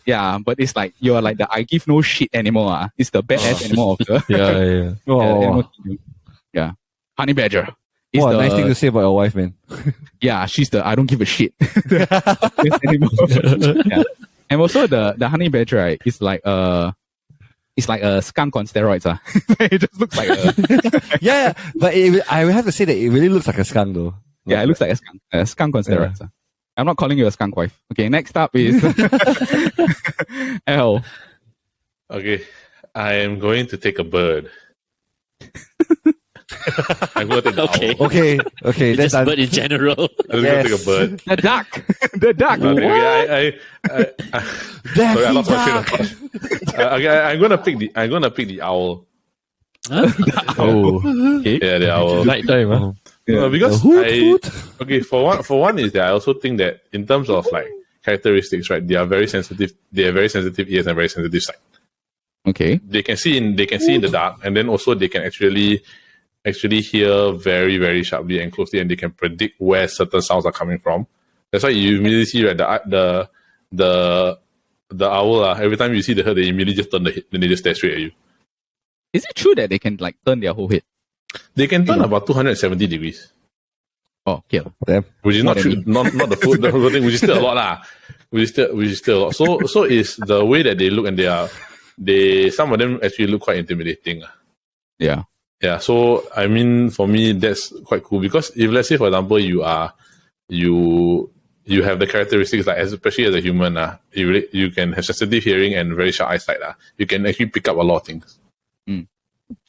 yeah, but it's like, you're like the I give no shit animal, It's the badass animal of the animal. Yeah. Honey badger. What a nice thing to say about your wife, man. Yeah, she's the I don't give a shit. Yeah. And also the honey badger, right, is like it's like a skunk on steroids. It just looks like a yeah, but I will have to say that it really looks like a skunk though. Yeah, it looks like a skunk on steroids. Yeah. I'm not calling you a skunk wife. Okay, next up is L. Okay, I am going to take a bird. I'm going to take the owl. Okay. Just a bird in general. I'm going to take a bird. The duck. The duck. Okay, sorry, I lost my train of thought. Okay, I'm gonna pick the owl. Huh? Okay. Yeah, the owl. Nighttime, because for one is that I also think that in terms of like characteristics, right, they are very sensitive. They have very sensitive ears and very sensitive sight. Okay. They can see in the dark, and then also they can actually hear very, very sharply and closely, and they can predict where certain sounds are coming from. That's why you immediately see, right, the owl, every time you see the head, they immediately just turn the head, then they just stare straight at you. Is it true that they can like turn their whole head? They can turn about 270 degrees. Oh, okay. Which is not true, not the full thing, which is still a lot, lah. Which is still a lot. So is the way that they look, and some of them actually look quite intimidating. Yeah. Yeah, so I mean, for me, that's quite cool because if let's say, for example, you have the characteristics like, especially as a human, you can have sensitive hearing and very sharp eyesight. You can actually pick up a lot of things.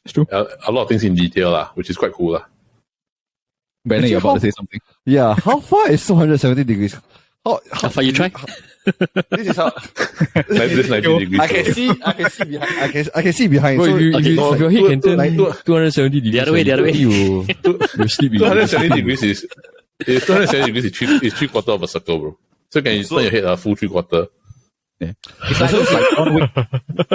It's true. A lot of things in detail, which is quite cool. Brandon, you're about to say something. Yeah, how far is 270 degrees? How far you try? This is how. This 90 degrees. I can see behind. I can see behind. Bro, So if your head can turn like 270 degrees. The other way. You sleep. 270 degrees is 3/4 of a circle, bro. So can you turn your head a full 3/4? Yeah. It's like those like John Wick.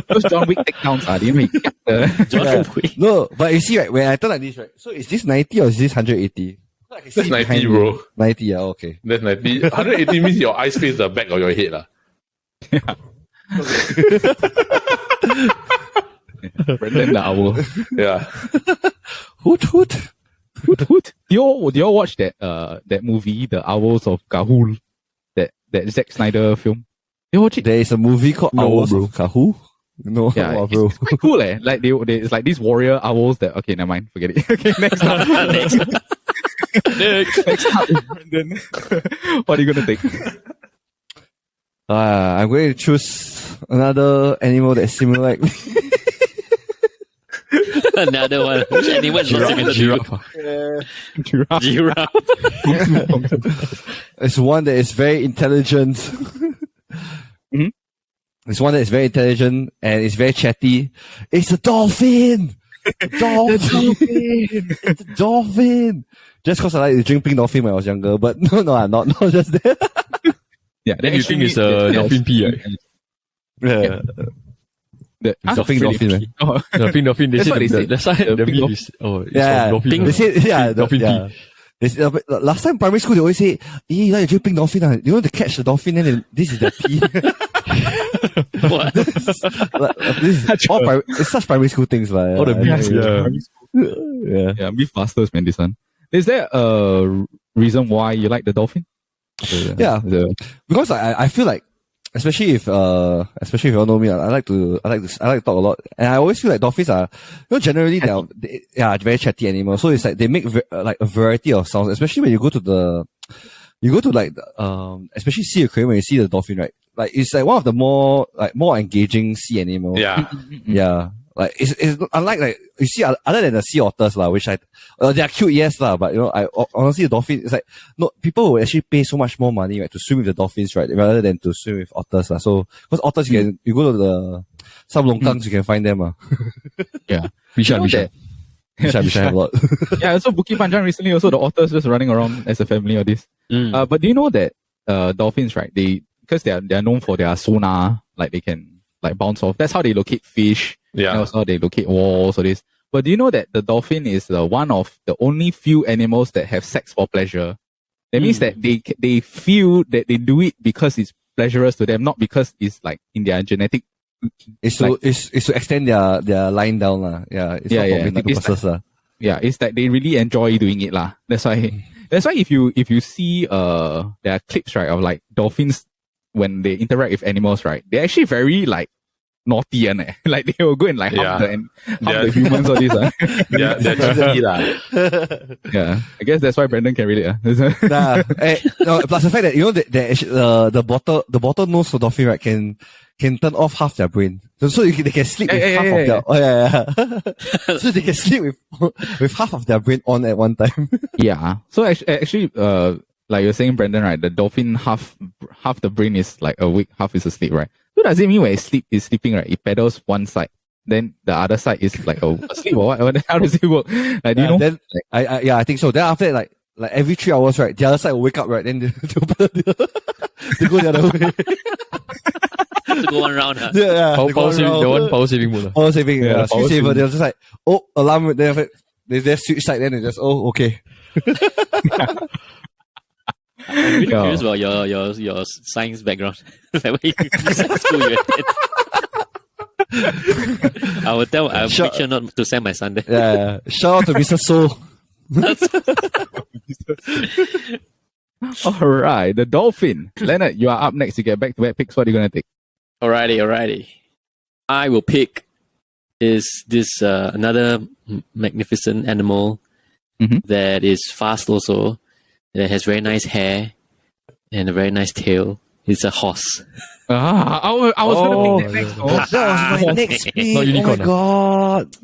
Those John Wick takedowns, you know, John Wick. No, but you see, right, when I turn like this, right, so is this 90 or is this 180? That's 90, bro. 90, yeah, okay. That's 90. 180 means your eyes face the back of your head. Yeah. Brendan the owl. Yeah. Hoot. Hoot. Do you all watch that movie, The Owls of Gahul? That Zack Snyder film? Do you watch it? There is a movie called Owls of Kahu. No, yeah, bro. It's quite cool, Like it's like these warrior owls that. Okay, never mind, forget it. Okay, next up. Next up, Brendan. What are you gonna take? I'm going to choose another animal that's similar like me. Another one. Which animal is not similar to you? Giraffe. It's one that is very intelligent. Mm-hmm. It's one that is very intelligent and it's very chatty. It's a dolphin! It's a dolphin! Just because I like to drink pink dolphin when I was younger, but no, I'm not just that. Yeah, Then you think it's a dolphin pee, right? Yeah. It's a pink dolphin, man. The pink dolphin, they That's say what they say. that's why the meat is, it's Yeah, from dolphin. they say, yeah, dolphin yeah. pee. Last time primary school, they always say, you like to pink dolphin. You want to catch the dolphin and this is their pee. What? It's such primary school things. All the myths, yeah. Yeah, mythbusters, man, this one. Is there a reason why you like the dolphin? Yeah. Because I feel like, especially if you all know me, I like to talk a lot, and I always feel like dolphins are, generally they're very chatty animals. So it's like they make like a variety of sounds, especially when you go to especially sea aquarium when you see the dolphin, right? Like it's like one of the more engaging sea animals. Yeah. Yeah. Like it's unlike like you see other than the sea otters which they are cute, yes but I honestly the dolphin, it's like no people will actually pay so much more money, right, to swim with the dolphins, right, rather than to swim with otters So because otters you go to the some longkangs you can find them Yeah, Bishan have a lot. Yeah, also Bukit Panjang recently also the otters just running around as a family or this. But do you know that dolphins, right? Because they are known for their sonar, like they can like bounce off. That's how they locate fish. Yeah. And also how they locate walls or this. But do you know that the dolphin is one of the only few animals that have sex for pleasure? That means that they feel that they do it because it's pleasurous to them, not because it's like in their genetic. It's to extend their line down Yeah. It's not for mating purposes Yeah, it's that they really enjoy doing it That's why if you see there are clips, right, of like dolphins when they interact with animals, right, they're actually very like naughty and like they will go and like harm the humans or this. Yeah, they're cheesy Yeah, I guess that's why Brandon can relate. Plus the fact that the bottle nose for dolphin, right, can turn off half their brain, so they can sleep with half of their so they can sleep with half of their brain on at one time. Yeah, so actually like you're saying, Brandon, right, the dolphin half the brain is like awake, half is asleep, right? So does it mean when it's sleeping, right, it pedals one side, then the other side is like asleep or what? How does it work? Like, do you know? Then I think so. Then after that, like every 3 hours, right, the other side will wake up, right, then they go the other way. To go one round. Yeah. Power saving mode. Power saving, screen saver. They're just like, alarm. Then they just switch side. Then they just, okay. I'm really curious about your science background. Like where you school you attend. I'll make sure not to send my son there. Yeah. Shout out to Mr. Soul. All right, the dolphin. Leonard, you are up next. You get back to back picks. What are you gonna take? Alrighty. I will pick is this another magnificent animal that is fast also, that has very nice hair and a very nice tail. It's a horse. I was gonna pick that next. That was my next pick. Oh my god.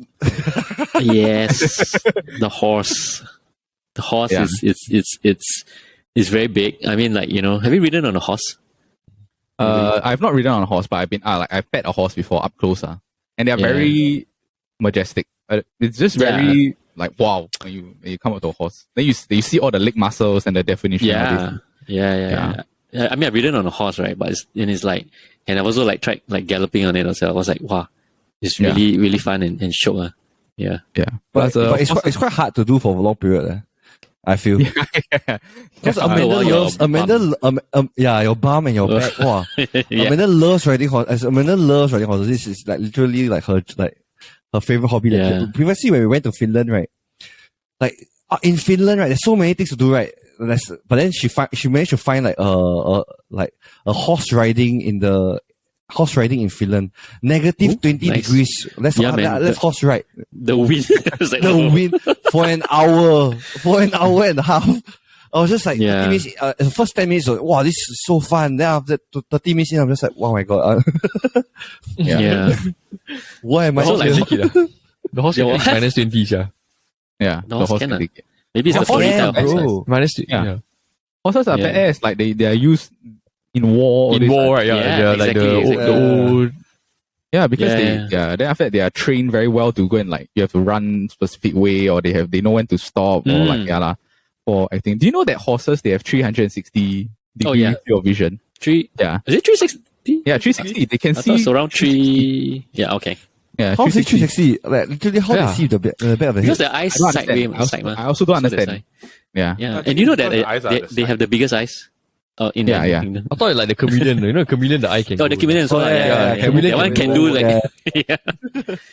Yes, the horse. The horse is very big. I mean, like, have you ridden on a horse? I've not ridden on a horse, but I've been I've pet a horse before up close, and they are very majestic. It's just very like wow when you come up to a horse. Then you see all the leg muscles and the definition. Yeah. I mean, I've ridden on a horse, right? But it's like, and I've also like tried like galloping on it also. I was like, wow, it's really really fun and shook. Yeah. But it's quite hard to do for a long period. I feel. Because Amanda, your bum and your back. Wow. Amanda loves riding horses. This is like literally like her favorite hobby. Like, previously when we went to Finland, right? Like in Finland, right? There's so many things to do, right? But then she managed to find like a horse riding in Finland. Negative 20 degrees. Let's horse ride. The wind. Like, the wind for an hour and a half. I was just like, 30 minutes, the first 10 minutes, wow, this is so fun. Then after 30 minutes in, I'm just like, oh my god. Why am I so The horse can take minus 20, yeah. The horse can. Maybe it's the furry bro. Minus 20, Horses are badass. Like they are used in war. Right? Yeah, exactly, like the old. Yeah, because then after that they are trained very well to go and like you have to run specific way, or they know when to stop, or like or I think. Do you know that horses they have 360 degree field of vision? Is it 360? Yeah, 360. They can I see. thought it's around 3. Yeah, okay. Yeah, How is it 360? 360? Like, literally, how Yeah. they see the back of the Because head? the eyes I don't sideway, understand. I also don't So that's understand. why. Yeah. Yeah, I and think you know it's that because the eyes are at the they have side. the biggest eyes. In Yeah, the yeah. kingdom. I thought like the chameleon, you know, chameleon, the eye can Oh, go. the chameleon. So Oh, yeah, chameleon that one can can go. do like yeah,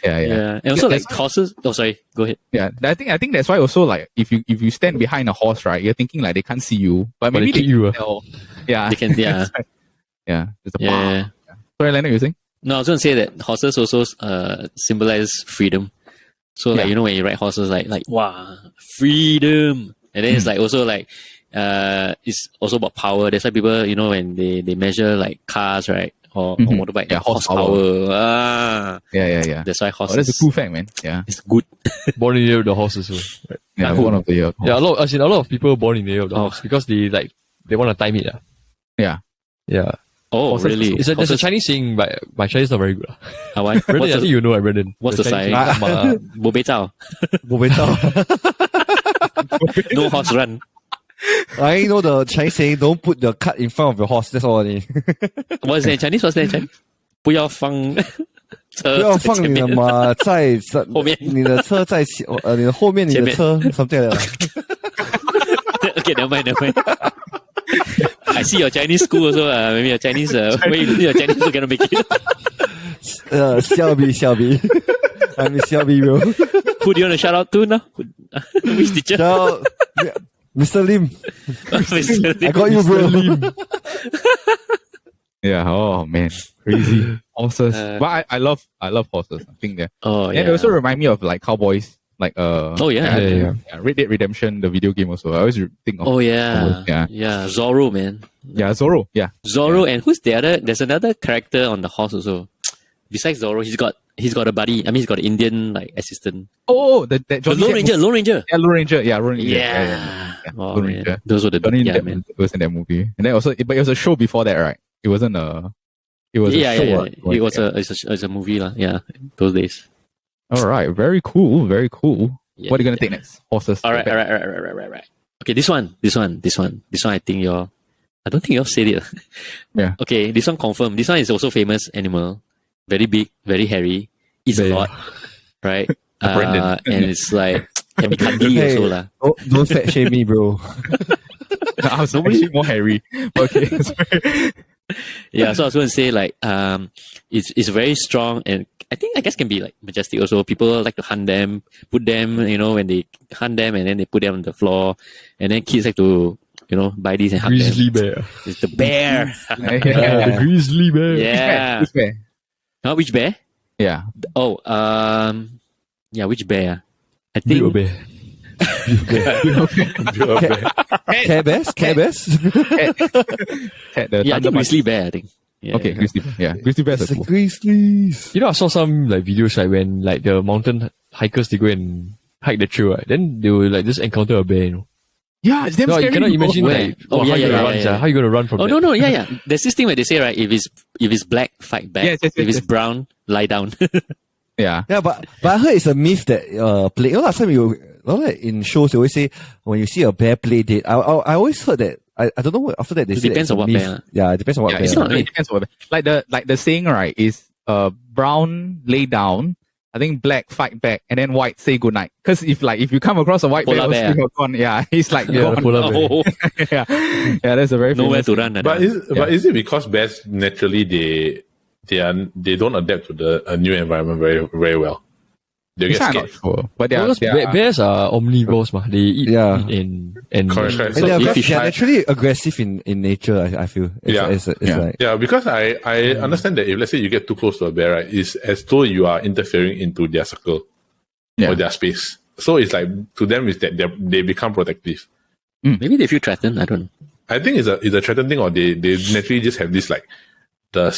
Yeah. and also That's like horses. Oh, sorry. Go ahead. Yeah, I think that's why also like if you stand behind a horse, right, you're thinking like they can't see you, but But maybe they kick can you. tell. Yeah, They can. Yeah, yeah. It's a yeah. Sorry, Leonard, you saying? No, I was going to say that horses also symbolize freedom. So like Yeah. when you ride horses, like wow, freedom, and then it's like also like it's also about power. That's why people when they measure like cars, right, or motorbike, Yeah, horsepower. Ah, Yeah. that's why Oh, horses. that's a cool fact, man. Yeah, It's good. Born in the year of the horse as well. Right? yeah. One of the Yeah, a lot of people born in the year of the horse because they want to time it. Yeah. Yeah. Oh, Horses really? There's a Horses- Chinese saying, but my Chinese not very good. why? Brendan, What's I think you know, Brendan. what's the Chinese saying? saying, Bo bei zhao. No horse run. I know the Chinese saying, don't put the cart in front of your horse. That's all I need. What's that in Chinese? What's that in Chinese? 不要放车不要放你的马在后面你的车在你的后面你的车 something like that. Okay, never mind. I see your Chinese school also. Maybe your Chinese, where you do your Chinese also cannot make it. Xiaobi. I'm Xiaobi, bro. Who do you want to shout out to now? Which teacher? Shout, Mr. Lim. Mr. I got you, bro. Yeah. Oh man, crazy horses. But I love horses. I think that. Oh, And yeah. they also remind me of like cowboys. Like Oh, yeah. Yeah. Red Dead Redemption, the video game also. I always think of. Oh, yeah. cowboys. Yeah. Yeah, Zorro, man. Yeah. Zorro. Yeah. Zorro, and who's the other? There's another character on the horse also. Besides Zorro, he's got a buddy. I mean, he's got an Indian like assistant. Oh, that The Johnny Lone Depp Ranger, movie. Lone Ranger. Yeah, Lone Ranger. Yeah, Lone Ranger. Yeah. Oh, Lone man. Ranger. Those were the Johnny yeah, Depp man. was in that movie, and then also, but it was a show before that, right? It wasn't a. It was Yeah, a show. yeah. right? It was it's a movie lah. Yeah, those days. All right, very cool, very cool. Yeah, What are you gonna yeah. take next? Horses. All right. Okay, this one. I think I don't think you all said it. Yeah. Okay, this one confirmed. This one is also famous animal. Very big, very hairy. Eats a Very. lot, right? Brendan. And it's like can be cuddly Hey, also lah. don't fat shame me, bro. I was actually more hairy. Okay. Sorry. Yeah, so I was going to say like it's very strong, and I guess can be like majestic also. People like to hunt them, put them, when they hunt them and then they put them on the floor, and then kids like to buy these and hug Grizzly them. bear. It's the bear. Yeah, the grizzly bear. Yeah. Which bear? Huh, which bear? Yeah. Oh, yeah, which bear? I Little think bear. Care Bears? Cat, the yeah, I thunder think grizzly bear. I think. Yeah, Okay, yeah. grizzly. Yeah, grizzly bears are The cool. Grizzlies. You know, I saw some like videos right when like the mountain hikers they go and hike the trail, right? Then they will like just encounter a bear. Yeah, it's damn No, scary. you cannot bro. imagine Where? like Oh, how yeah, you gonna yeah, run, yeah, sia? yeah. How you gonna run from Oh that? no, yeah. There's this thing where they say right, if it's black, fight back. Yes, if it's yes. brown, lie down. Yeah. Yeah, but I heard it's a myth that play. Last time in shows they always say when you see a bear play dead. I always heard that. I don't know what after that they It say depends that on what myth. bear. Yeah, it depends on what Yeah, bear. it's not- it depends on what. Like the saying, right, is brown lay down. I think black fight back, and then white say good night. Because if you come across a white Polar bear, bear. you're gone. Yeah, he's like Yeah, the gone. polar bear. Oh, yeah, that's a very nowhere famous to run. But is it because bears naturally they don't adapt to a new environment very very well? They This get I'm not scared. sure, but they are, Because bears are omnivores, ma. They eat Yeah. meat and Correct. And So they're if naturally aggressive in nature. I feel. It's Yeah. like Yeah, because I understand that if let's say you get too close to a bear, right, it's as though you are interfering into their circle or their space. So it's like to them is that they become protective. Maybe they feel threatened. I don't know. I think it's a threatened thing, or they naturally just have this like the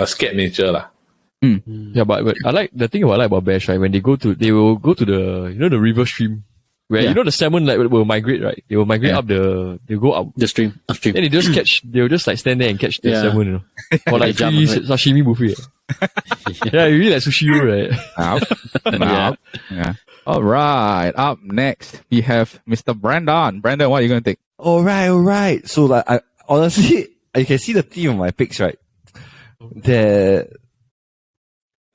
scared nature lah. Yeah, but I like the thing I like about bears, right? When they will go to the the river stream where the salmon will migrate, right? They will migrate up they'll go up. The stream, upstream. Then they'll just like stand there and catch the Yeah. salmon, or like They jump, free right? sashimi buffet. Yeah, you really like sushi roll, right? Yeah. All right. Up next, we have Mr. Brandon. Brandon, what are you going to take? all right. So like I honestly you can see the theme of my picks, right?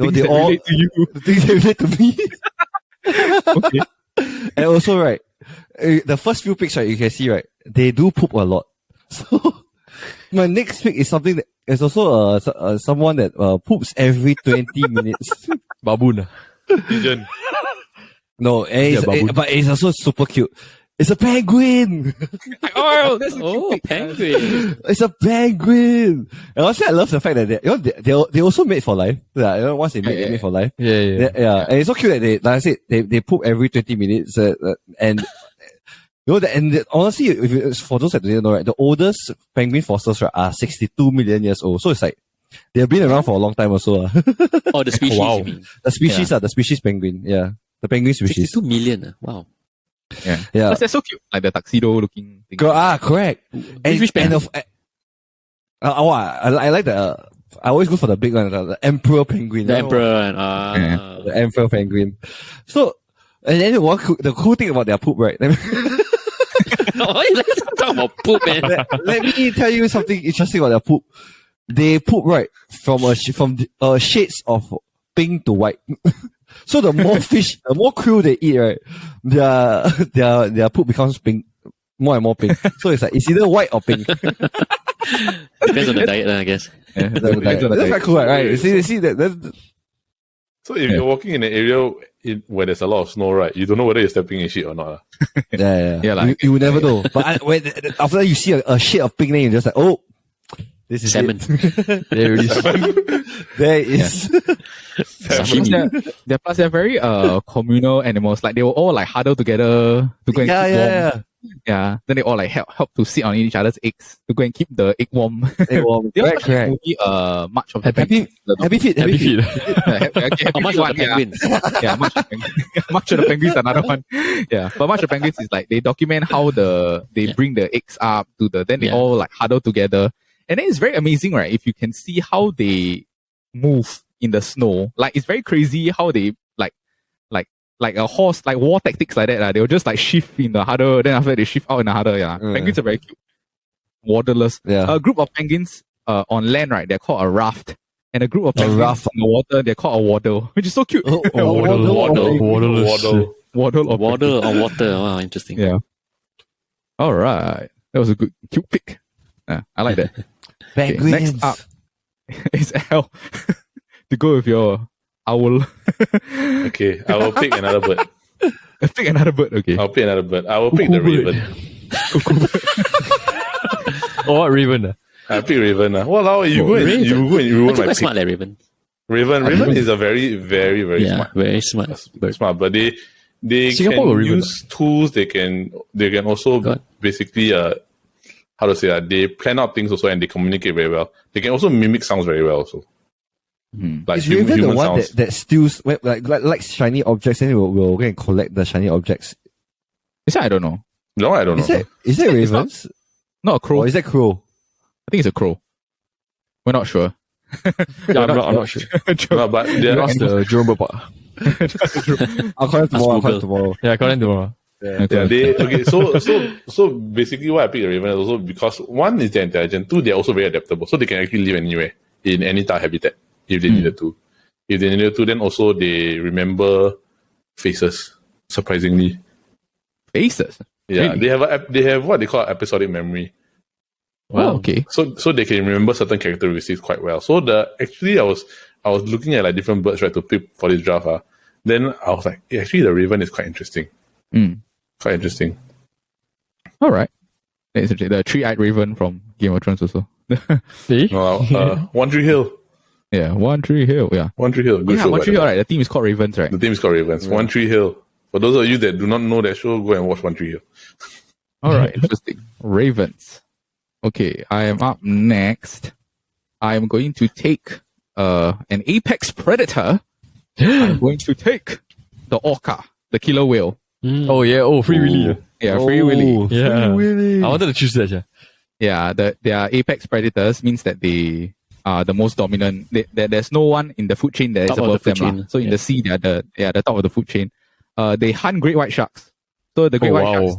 Things they that all relate to you. the things that relate to me. Okay. And also, right, the first few pics, right, you can see, right, they do poop a lot. So my next pic is something that is also someone that poops every 20 minutes. Baboon. Pigeon. No, and baboon. but it's also super cute. It's a penguin. Oh, that's Oh, penguin. It's a penguin. And also, I love the fact that they also made for life. Yeah, once they made for life. Yeah. And it's so cute that like I said, they poop every 20 minutes. And honestly, for those that didn't know, right, the oldest penguin fossils, right, are 62 million years old. So it's like they've been around for a long time also. Oh, the species, you mean? The species penguin. Yeah, the penguin species. 62 million. Wow. Yeah. Yeah. They're so cute. Like the tuxedo looking thing. Correct. Which penguin? I like the. I always go for the big one, the emperor penguin. The emperor. The emperor penguin. So, and then the cool thing about their poop, right? Let's talk about poop, man. Let me tell you something interesting about their poop. They poop right from shades of pink to white. So the more fish, the more krill they eat, right, their poop becomes pink, more and more pink. So it's like it's either white or pink. Depends on the diet, I guess. Yeah, That's quite cool, right? You see that. So if you're walking in an area where there's a lot of snow, right, you don't know whether you're stepping in shit or not. Yeah. like, you never know. But after that, you see a shade of pink, then you're just like, oh, this is Salmon. There it is. There is. Plus they're very communal animals. Like they will all like huddle together to go and keep warm. Yeah. Then they all like help to sit on each other's eggs to go and keep the egg warm. Egg warm. They all Correct. movie, much of the Happy feet. much of the penguins. Yeah, much of the penguins another one. Yeah. But much of the penguins is like they document how they bring the eggs up to then they all like huddle together. And then it's very amazing, right? If you can see how they move in the snow. Like it's very crazy how they like a horse, like war tactics like that. They'll just like shift in the huddle, then after that they shift out in the huddle. Yeah. Penguins are very cute. Waterless. Yeah. A group of penguins on land, right? They're called a raft. And a group of penguins raft. in the water, they're called a waddle, which is so cute. Waddle or Waddle. water. Wow, interesting. Yeah. All right. That was a good, cute pick. I like that. Okay, Penguins. next up is Al to go with your owl. Okay, I will pick another bird. Pick another bird. Okay. I'll pick another bird. I will pick the raven. Oh, what raven? I'll pick raven. Well, you go and ruin my Quite pick. smart, raven. Raven is a very, very, very smart. Very smart. Smart, but they Singapore can got raven. use tools. They can also basically how to say that they plan out things also and they communicate very well. They can also mimic sounds very well also. Like Is Raven the human one sounds. that steals like shiny objects and we'll go and collect the shiny objects? Is that I don't know. No, I don't know. Is that ravens? Not a crow. Or is that crow? I think it's a crow. We're not sure. Yeah, I'm not sure. No, but You ask the Jerome Bird Park. I'll call it tomorrow. Yeah, call them tomorrow. okay. So basically, why I pick the raven is also because one is they're intelligent, two they're also very adaptable, so they can actually live anywhere in any type of habitat if they needed to. If they needed to, then also they remember faces. Surprisingly, Faces. yeah, Really? they have what they call episodic memory. Wow. Okay. So they can remember certain characteristics quite well. So I was looking at like different birds, right, to pick for this draft. Then I was like, actually the raven is quite interesting. Quite interesting. All right. That's interesting. The three-eyed raven from Game of Thrones also. See? One Tree Hill. Yeah, One Tree Hill. Yeah. One Tree Hill. Good Yeah, show. One by Tree the Hill. way. Right. The team is called Ravens, right? The team is called Ravens. One Tree Hill. For those of you that do not know that show, go and watch One Tree Hill. All right. Interesting. Ravens. Okay, I am up next. I am going to take an apex predator. I'm going to take the orca, the killer whale. Oh, yeah. Oh, Free Willy. Yeah, Free Willy. Yeah. Free Willy. I wanted to choose that. Yeah. Yeah, they are apex predators means that they are the most dominant. There's no one in the food chain that is Top of above the them. food chain. So in the sea, they are the top of the food chain. They hunt great white sharks. So the great white sharks,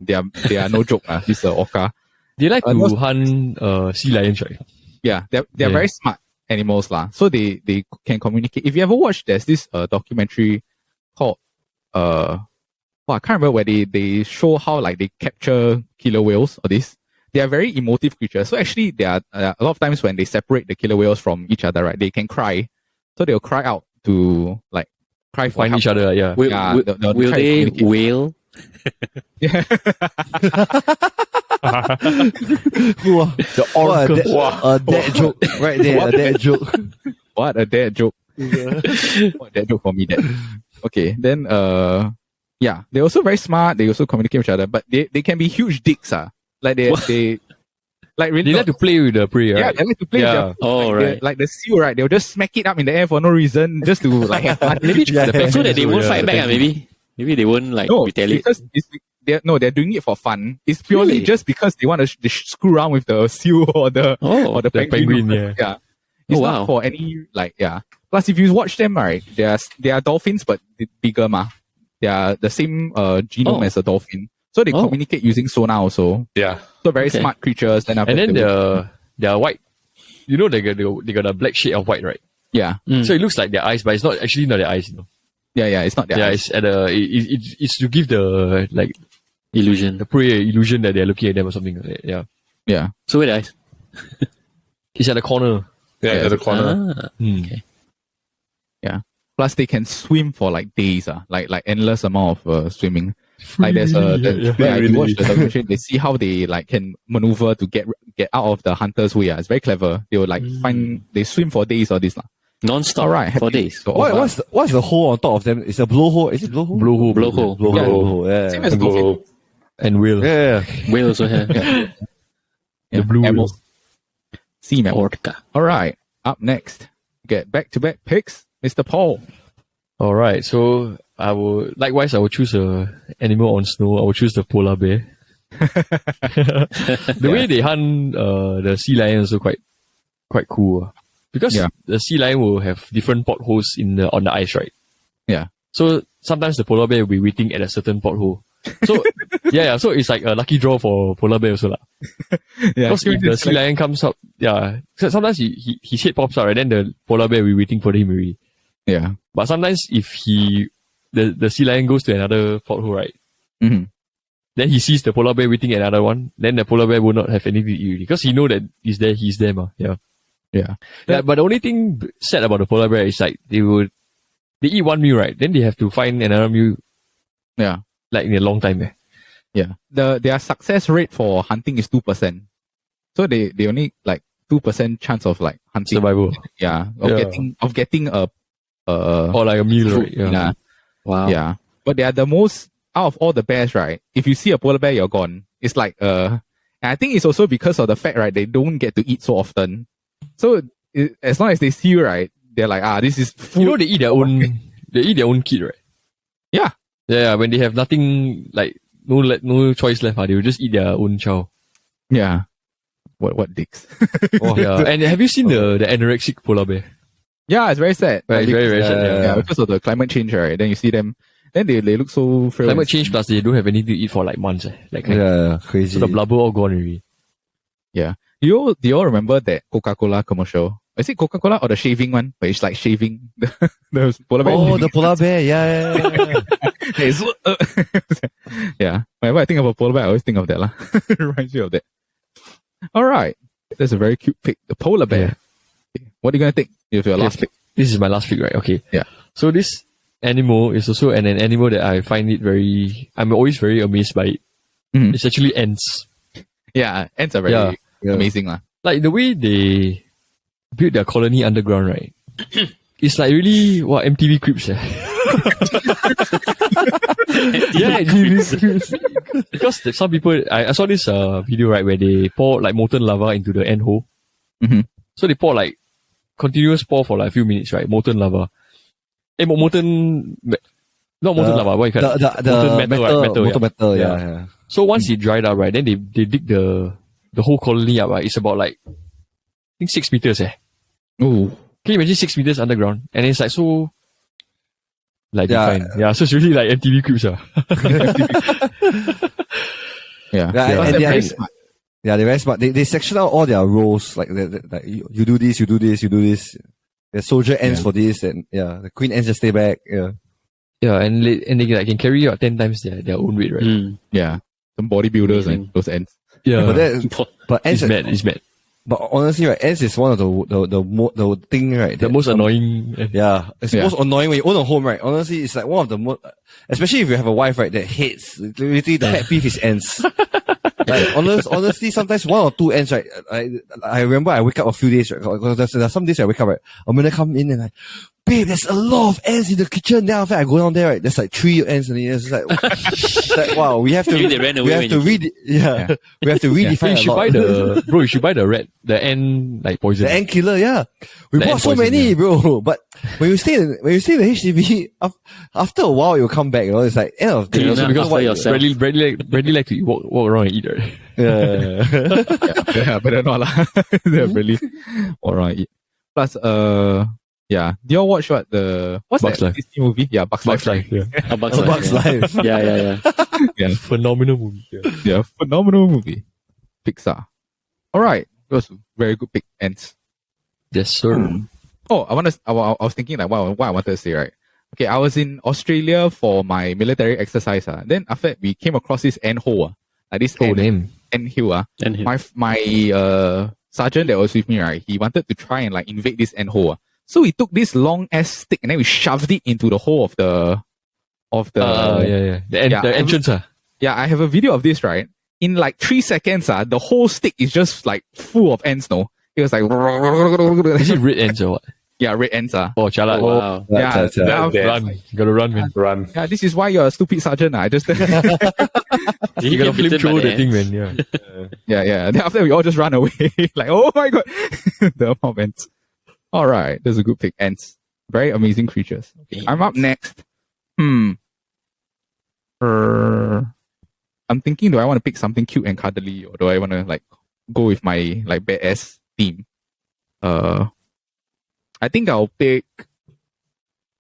they are no joke. This orca. They like to hunt sea lions, right? Yeah, they're very smart. animals lah. So they can communicate. If you ever watched, there's this documentary called I can't remember where they show how like they capture killer whales or this. They are very emotive creatures. So actually, there are a lot of times when they separate the killer whales from each other, right? They can cry. So they'll cry out to like cry for Find help. each other, yeah. Will, Yeah, will, they'll will try to they communicate. wail? Yeah. The oracle. A dad joke right there. A dad joke. What a dad joke. What a dad joke for me, Dad. Okay, then yeah, they're also very smart. They also communicate with each other, but they can be huge dicks. Like they like really. They like to play with the prey, right? Yeah, they like to play. Yeah. With Oh, like, right. like the seal, right? They'll just smack it up in the air for no reason, just to like have fun. Maybe Yeah, the So that they won't yeah, fight the back, penguin. maybe they won't like No, retaliate. because they're doing it for fun. It's purely Really? just because they want to screw around with the seal or the Oh, penguin. penguin, yeah. Yeah. It's Oh, not wow. for any like yeah. Plus, if you watch them, right, they are dolphins but bigger, ma. They are the same genome Oh. as a dolphin, so they Oh. communicate using sonar also. Yeah. So very Okay. smart creatures. And And then they're white. You know, they got a black shade of white, right? yeah, Mm. So it looks like their eyes, but it's not actually not their eyes, you know. yeah, it's not that. Yeah, it's at it's to give the like Illusion. the prey illusion that they're looking at them or something. Like that. Yeah, yeah. So where the eyes? it's at the corner. Yeah, at the corner. Ah, Hmm. okay. Plus, they can swim for like days. Like endless amount of swimming. Like there's if you watch the documentary, they see how they like can maneuver to get out of the hunter's way. It's very clever. They will like they swim for days or this lah. Non-stop All right, for happy. days. So, What's the hole on top of them? It's a blowhole. Is it blowhole? Blowhole. Blowhole. Blowhole. Yeah. Blowhole. Yeah. Same as dolphin. And whale. Yeah. Whale also have. Yeah, The blue mammals. Sea mammal. Orca. All right. Up next, get back-to-back picks, Mr. Paul. All right, so I will choose a animal on snow. I will choose the polar bear. The way they hunt the sea lion is also quite cool. Because Yeah. the sea lion will have different potholes on the ice, right? Yeah. So sometimes the polar bear will be waiting at a certain pothole. So yeah, so it's like a lucky draw for polar bear also lah. Yeah, Because if the sea lion comes up, yeah, so sometimes his head pops out, right? Then the polar bear will be waiting for him already. yeah. But sometimes if the sea lion goes to another pothole, right? Mhm. Then he sees the polar bear waiting at another one. Then the polar bear will not have anything to eat because he know that he's there, ma. Yeah. Yeah. Yeah, but the only thing sad about the polar bear is like they eat one meal, right? Then they have to find another meal Yeah. like in a long time. Yeah. Their success rate for hunting is 2%. So they only like 2% chance of like hunting. Survival. Yeah. Of getting a Or like a meal, food. right? Yeah. Yeah. Wow. Yeah. But they are the most out of all the bears, right? If you see a polar bear, you're gone. It's like and I think it's also because of the fact, right, they don't get to eat so often. So as long as they see you, right, they're like, this is food. You know they eat their own kid, right? Yeah. Yeah, when they have nothing like no choice left, they will just eat their own child. Yeah. What dicks? Oh yeah. And have you seen the anorexic polar bear? Yeah, it's very sad. Right, it's very, very Because, sad. yeah, because of the climate change, right? Then you see them, then they look so frail. Climate change plus they don't have anything to eat for like months. Like Yeah. Crazy. so the blubber all gone already. Yeah. Do you all remember that Coca-Cola commercial? Is it Coca-Cola or the shaving one? Where it's like shaving the polar bear. Oh, the polar bear. Yeah. Hey, yeah. Whenever I think of a polar bear, I always think of that lah. It reminds me of that. All right. That's a very cute pick. The polar bear. Okay. What are you going to take? If your last pick. This is my last pick, right? Okay. Yeah. So this animal is also an animal that I find I'm always very amazed by it. Mhm. It's actually ants. Yeah. Ants are very amazing lah. Like the way they build their colony underground, right? It's like really MTV Cribs. Yeah, MTV Cribs. Because some people, I saw this video, right, where they pour like molten lava into the ant hole. Mhm. So they pour like continuous pour for like a few minutes, right? Molten lava. Not molten lava. What you call it? The Molten metal. Yeah. Yeah. So once it dried up, right, then they dig the whole colony up, right? It's about like I think 6 meters. Ooh. Can you imagine 6 meters underground? And it's like so like Yeah. defined. Yeah, so it's really like MTV Cribs. Yeah. Yeah, Plus and they're they are- very smart. Yeah, they're very smart. They section out all their roles. Like you do this, you do this, you do this. The soldier ends for this, and the queen ends just stay back. Yeah. Yeah, and they like, can carry out 10 times their own weight, right? Yeah. Some bodybuilders and those ends. Yeah. But ends it's mad. But honestly, right, ends is one of the thing, right? The most annoying. Yeah, it's the most annoying when you own a home, right? Honestly, it's like one of the most, especially if you have a wife, right, that hates, literally the pet peeve is ends. Like, honestly, sometimes one or two ends, right? I remember I wake up a few days, right? Because there's some days I wake up, right? I'm gonna come in and like, babe, there's a lot of ants in the kitchen. Then after I go down there, right, there's like 3 ants and it's like, like wow, we have to, Maybe they ran away we have to we have to redefine You should buy the ant like poison. the ant killer, yeah. We The bought ant so poison, many, bro. But when you stay in the HDB, after a while, you'll come back, It's like, end of the day. Also because yourself. Bradley like to walk around and eat, right? Yeah. Better not lah. They're really alright. Plus, do y'all watch what's Bugs that Life. Disney movie? Yeah, Bugs Life. Yeah. A Bugs Bugs Life. Life. Yeah. Phenomenal movie. Yeah, phenomenal movie. Pixar. Alright. It was a very good pick. Ants. Yes, sir. Oh, I was thinking like what I wanted to say, right? Okay, I was in Australia for my military exercise. Then after that, we came across this ant hole. Like this ant hill. And him. My sergeant that was with me, right? He wanted to try and like invade this ant hole. So we took this long ass stick and then we shoved it into the hole of the The entrance. Yeah, I have a video of this, right? In like 3 seconds, the whole stick is just like full of ants, no? It was like Is it red ants or what? Yeah, red ants. Oh, chala. Wow. Yeah, Run. Gotta run, man. Run. yeah, this is why you're a stupid sergeant. I just Did he You gotta get bitten by flamethrower the the thing, ants? man. Yeah. yeah. Then after that, we all just run away. Like, oh my god, the amount of ants. All right, that's a good pick. Ants, very amazing creatures. Okay, I'm up next. I'm thinking, do I want to pick something cute and cuddly, or do I want to like go with my like badass theme? I think I'll pick.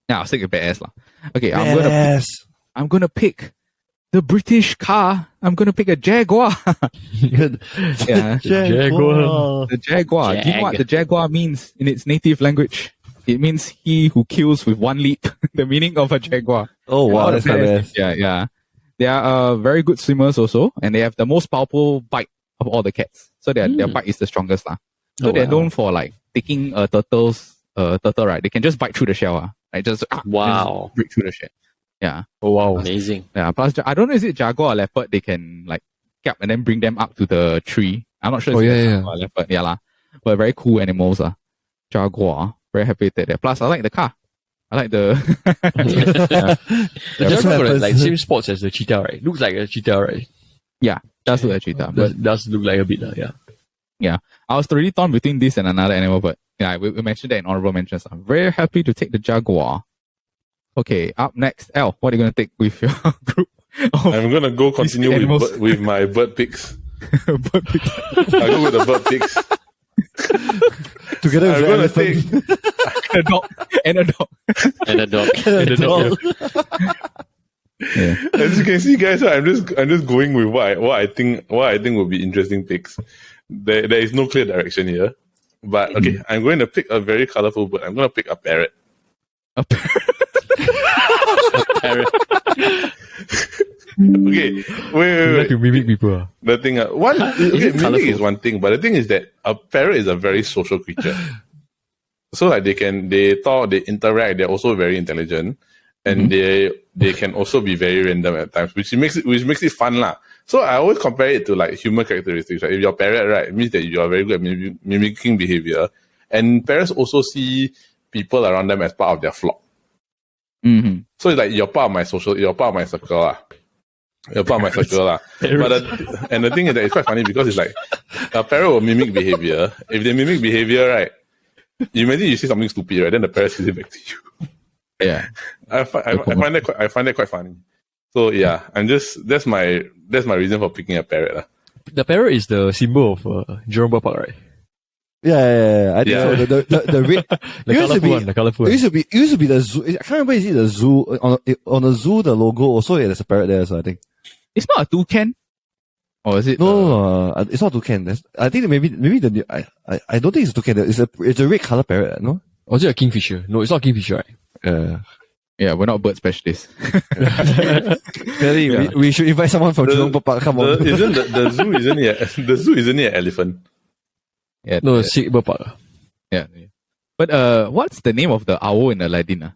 Yeah, I'll stick with badass lah. Okay, I'm gonna pick the British car. I'm gonna pick a Jaguar. Yeah, Jaguar. the Jaguar. Do you know what the Jaguar means in its native language? It means he who kills with one leap. The meaning of a Jaguar. Oh wow, that's nice. Yeah. They are very good swimmers also, and they have the most powerful bite of all the cats. So their bite is the strongest lah. So they're known for like taking a turtle, right? They can just bite through the shell. Like just Wow. break through the shell. Yeah. Oh, wow. Amazing. Yeah. Plus, I don't know, is it jaguar or leopard? They can like cap and then bring them up to the tree. I'm not sure. Jaguar or leopard. Yeah lah. But very cool animals. Jaguar. Very happy with that. Plus, I like the car. I like the. The Jaguar got like same spots as the cheetah, right? Looks like a cheetah, right? Yeah, does look like a cheetah. But Does look like a bit, yeah. I was really torn between this and another animal, but yeah, we mentioned that in honorable mentions. I'm very happy to take the jaguar. Okay, up next, L, what are you going to take with your group? I'm going to go continue with my bird picks. Bird picks. I'll go with the bird picks. Together with I'm the gonna elephant. take a dog. And a dog. And a dog. And a dog. Yeah. As you can see, guys, I'm just going with what I think will be interesting picks. There is no clear direction here, but okay, I'm going to pick a very colorful bird. I'm going to pick a parrot. A parrot. Parrot. Okay, You like to mimic people. The thing, mimic is one thing, but the thing is that a parrot is a very social creature. So like they talk, they interact. They're also very intelligent, and they can also be very random at times, which makes it fun lah. So I always compare it to like human characteristics. Right? If you're a parrot, right, it means that you are very good at mimicking behavior, and parrots also see people around them as part of their flock. Mm-hmm. So it's like you're part of my circle lah. You're part of my circle lah. And the thing is that it's quite funny because it's like a parrot will mimic behavior. If they mimic behavior, right, you imagine you say something stupid, right? Then the parrot says it back to you. Yeah. I find that quite funny. So yeah, that's my reason for picking a parrot lah. The parrot is the symbol of Jurong Bird Park, right? Yeah. I think so. The red, The colorful one. It used to be the zoo. I can't remember. Is it the zoo on the zoo? The logo also there's a parrot there. So I think It's not a toucan. Or is it? No, it's not toucan. I think maybe the new. I don't think it's toucan. It's a red color parrot. No. Or is it a kingfisher? No, it's not kingfisher, right? Yeah, we're not bird specialists. Clearly, we should invite someone from Jurong Bird Park. Come on. Isn't the zoo isn't it an elephant? Yeah, No, it's bird park. yeah. But what's the name of the owl in Aladdin?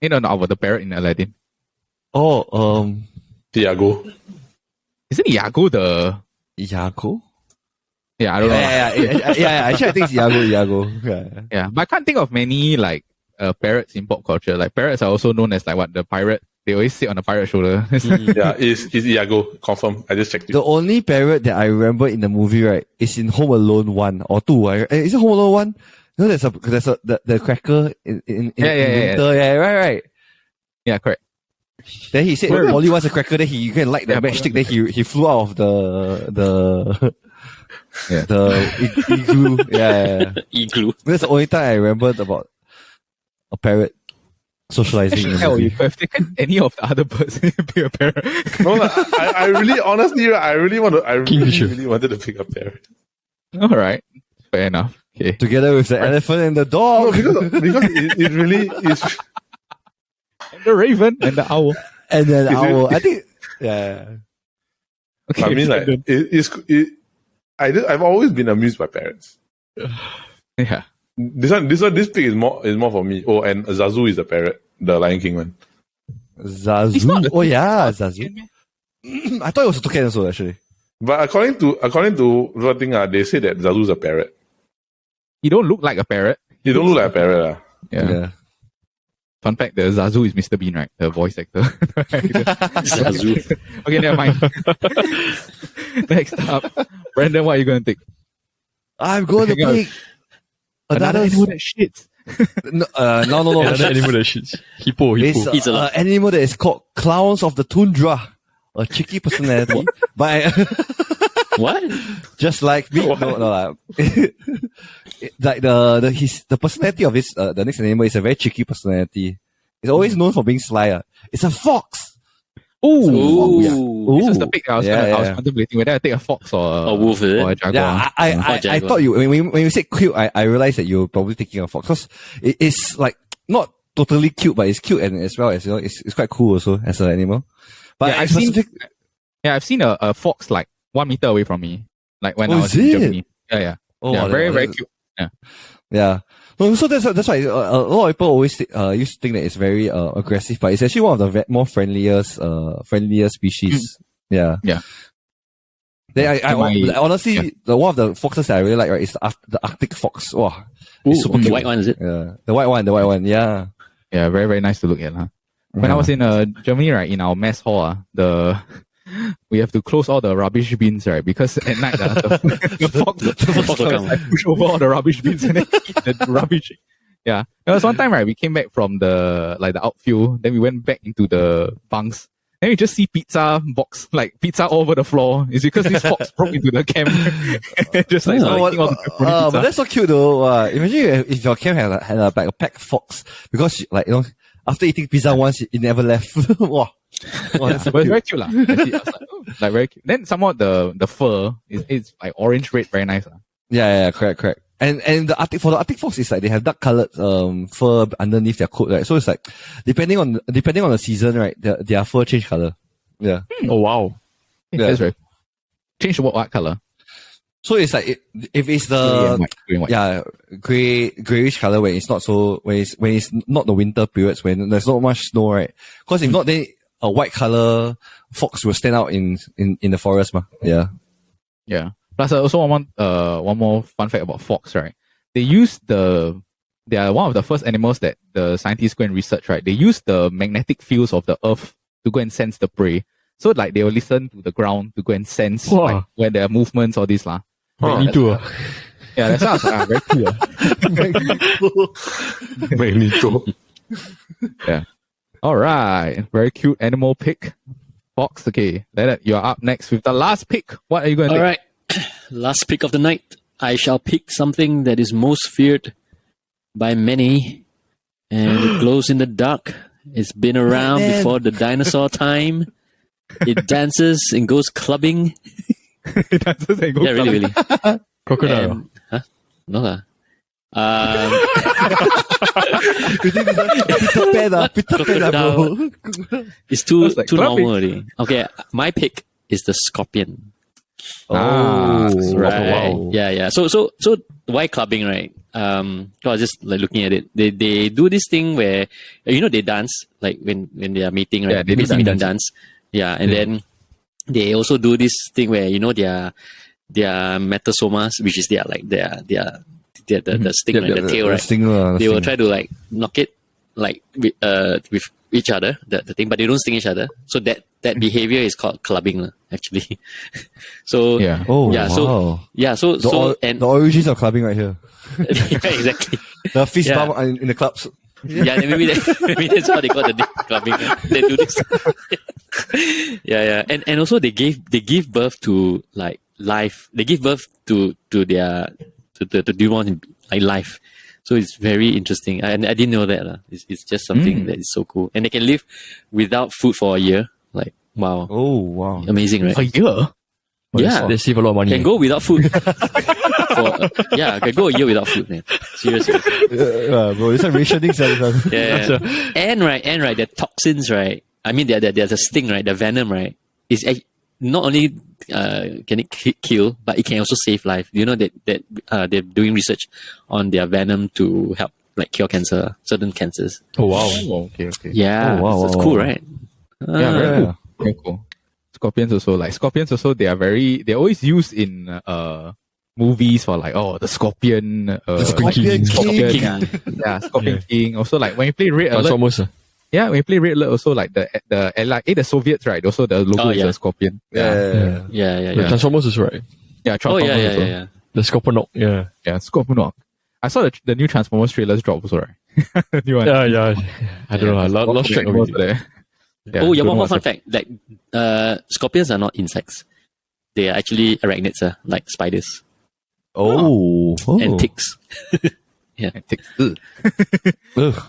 No, the parrot in Aladdin. Oh, Tiago. Isn't Iago the? Iago? Yeah, I don't know. Yeah. Actually, I think it's Iago. Yeah. Yeah, but I can't think of many like parrots in pop culture. Like parrots are also known as like what the pirate. They always sit on the pirate shoulder. Yeah, it's Iago. Confirm. I just checked it. The only parrot that I remember in the movie, right, is in Home Alone 1 or 2. Is it Home Alone 1? You know, there's the cracker in winter. Yeah, right. Yeah, correct. Then he said Molly wants a cracker. Then he can light the matchstick. Then he flew out of the igloo. Yeah. Igloo. That's the only time I remembered about a parrot socializing. Actually, hell, you have taken any of the other birds and pick a parrot. No, I really, honestly, I really wanted to pick a parrot. All right, fair enough. Okay. Together with the elephant and the dog. No, because it really is. And the raven and the owl. And then Is it- owl. I think, yeah. Okay, I mean, like I've always been amused by parrots. yeah. This pick is more for me. Oh, and Zazu is the parrot, the Lion King one. It's not Zazu. the- Oh yeah, Zazu. I thought it was a toucan also, actually. But according to the thing, they say that Zazu's a parrot. He don't look like a parrot. He don't look like a parrot. Yeah. Fun fact: the Zazu is Mr. Bean, right? The voice actor. Zazu. Okay, never mind. Next up, Brandon, what are you going to take? I'm going to Hang on. pick Another animal that shits. No. Another animal that shits. Hippo. It's Eats a an lot. animal that is called Clowns of the Tundra. A cheeky personality. But What? just like me. No. Like the personality of this the next animal is a very cheeky personality. It's always known for being sly. It's a fox. Ooh. Ooh. This is the pick I was contemplating whether I take a fox or A wolf, is it? or a jaguar. Yeah, I jaguar. thought when you said cute, I realized that you're probably taking a fox because it's like not totally cute, but it's cute and as well as it's quite cool also as an animal. But Yeah, I've seen a fox like 1 meter away from me, like when I was in Germany. Yeah. Oh, Yeah, very cute. Yeah. No, so that's why a lot of people always used to think that it's very aggressive, but it's actually one of the more friendlier species. Yeah. Yeah. Then Yeah. honestly, one of the foxes that I really like, right, is the Arctic fox. Wow. Ooh, It's super the cute. white one, is it? Yeah. The white one. Yeah. Yeah, very, very nice to look at. Huh? When I was in Germany, right, in our mess hall, we have to close all the rubbish bins, right? Because at night, the fox will come. like, push over all the rubbish bins and then eat the rubbish. Yeah. There was one time, right, we came back from the outfield, then we went back into the bunks. Then we just see pizza all over the floor. It's because this fox broke into the camp. Just like eating all the pepperoni pizza. But that's so cute though. Imagine if your camp had a pet fox because after eating pizza once, it never left. Wow. That's so very cute. I was like, very cute. Then somehow the fur is like orange red, very nice. Yeah, correct. And the Arctic fox is like they have dark colored fur underneath their coat, right? So it's like depending on the season, right, their fur change color. Yeah. Oh wow. That's right. Change to what color? So it's like if it's Grey and white. yeah, grayish color when it's not the winter periods when there's not much snow, right? Because if not, then a white color fox will stand out in the forest, ma. Yeah. Yeah. Plus, I also want one more fun fact about fox, right? They are one of the first animals that the scientists go and research, right? They use the magnetic fields of the earth to go and sense the prey. So like they will listen to the ground to go and sense like, when there are movements or this lah. Me too. Yeah, that sounds very cool. Magneto. Yeah. All right. Very cute animal pick. Fox. Okay. You're up next with the last pick. What are you going to All take? right. Last pick of the night. I shall pick something that is most feared by many, and it glows in the dark. It's been around before the dinosaur time. It dances and goes clubbing. It dances and goes Yeah, really, clubbing. really. Crocodile. And, huh? No lah. You think this one Peter Pan, bro. It's too That's like too clubbing. normal already. Okay, my pick is the scorpion. Ah, Right. wow. Yeah. So why clubbing, right? I was just like looking at it. They do this thing where they dance like when they are meeting, right? Yeah, they do Meeting dance. dance. Yeah, and then they also do this thing where their metasomas, which is the stick, like the tail, right? They will try to like knock it like with each other, the thing, but they don't sting each other. So that behavior is called clubbing, actually. So Yeah. Oh, yeah, wow. so The origins of clubbing right here. yeah, exactly. The fist Yeah. bump in the clubs. Yeah, maybe that's how they call the name clubbing. They do this. yeah, and also they give birth to like life. They give birth to their newborn in like life. So it's very interesting. I didn't know that. It's just something that is so cool. And they can live without food for a year. Like, wow. Oh, wow. Amazing, right? A year? Yeah. They save a lot of money. Can go without food. Can go a year without food, man. Seriously. Bro, this is rationing. Yeah. And right, the toxins, right? I mean, there's a sting, right? The venom, right? Is not only can it kill, but it can also save life. You know that they're doing research on their venom to help like cure cancer, certain cancers. Oh, wow. Oh, okay. Yeah, Oh, wow, so it's wow, cool, wow. right? Yeah, very cool. Very cool. Scorpions also they're always used in movies for like the Scorpion Scorpion Scorpion King. yeah, Scorpion King. Also like when you play Red Alert, Transformers. when you play Red Alert also like the Allied, the Soviets, right? Also the logo is a Scorpion. Yeah. Yeah. The Transformers is right. Yeah, Oh Transformers yeah, also. yeah. The Scorponok. Yeah. Yeah, Scorponok. I saw the new Transformers trailers drop also, right? The new one. Yeah. I don't know. I lost track of Was it. there. Yeah, Oh, yeah. don't know One more what's fun fact: like scorpions are not insects; they are actually arachnids, like spiders Oh. and ticks. and takes. Ugh.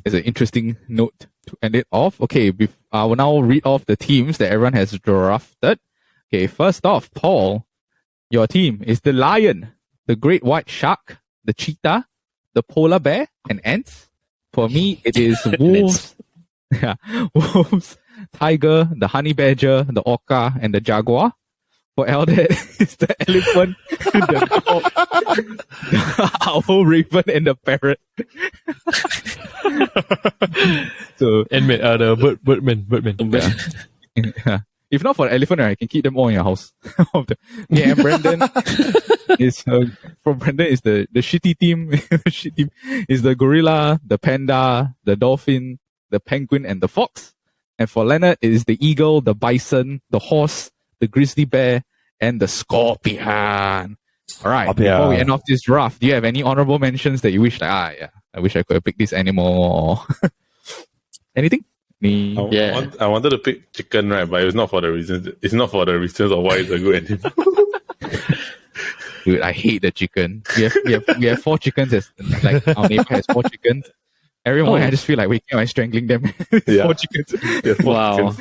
It's an interesting note to end it off. Okay, I will now read off the teams that everyone has drafted. Okay, first off, Paul, your team is the lion, the great white shark, the cheetah, the polar bear, and ants. For me, it is wolves. Yeah, wolves, tiger, the honey badger, the orca, and the jaguar. For Eldad, it's the elephant, the dog, the owl, raven, and the parrot. So, Ant-Man, the Birdman. yeah. If not for the elephant, right, I can keep them all in your house. Yeah, and Brandon is from Brandon is the shitty team. Shit team is the gorilla, the panda, the dolphin, the penguin, and the fox. And for Leonard, it is the eagle, the bison, the horse, the grizzly bear, and the scorpion. All right. Scorpion. Before we end off this draft, do you have any honorable mentions that you wish I wish I could have picked this animal or anything? Yeah. I wanted to pick chicken, right? But it's not for the reasons. It's not for the reasons of why it's a good animal. Dude, I hate the chicken. We have 4 chickens. Like our neighbor has 4 chickens. Every morning I just feel like waking up and strangling them. 4 chickens. Yeah, Wow.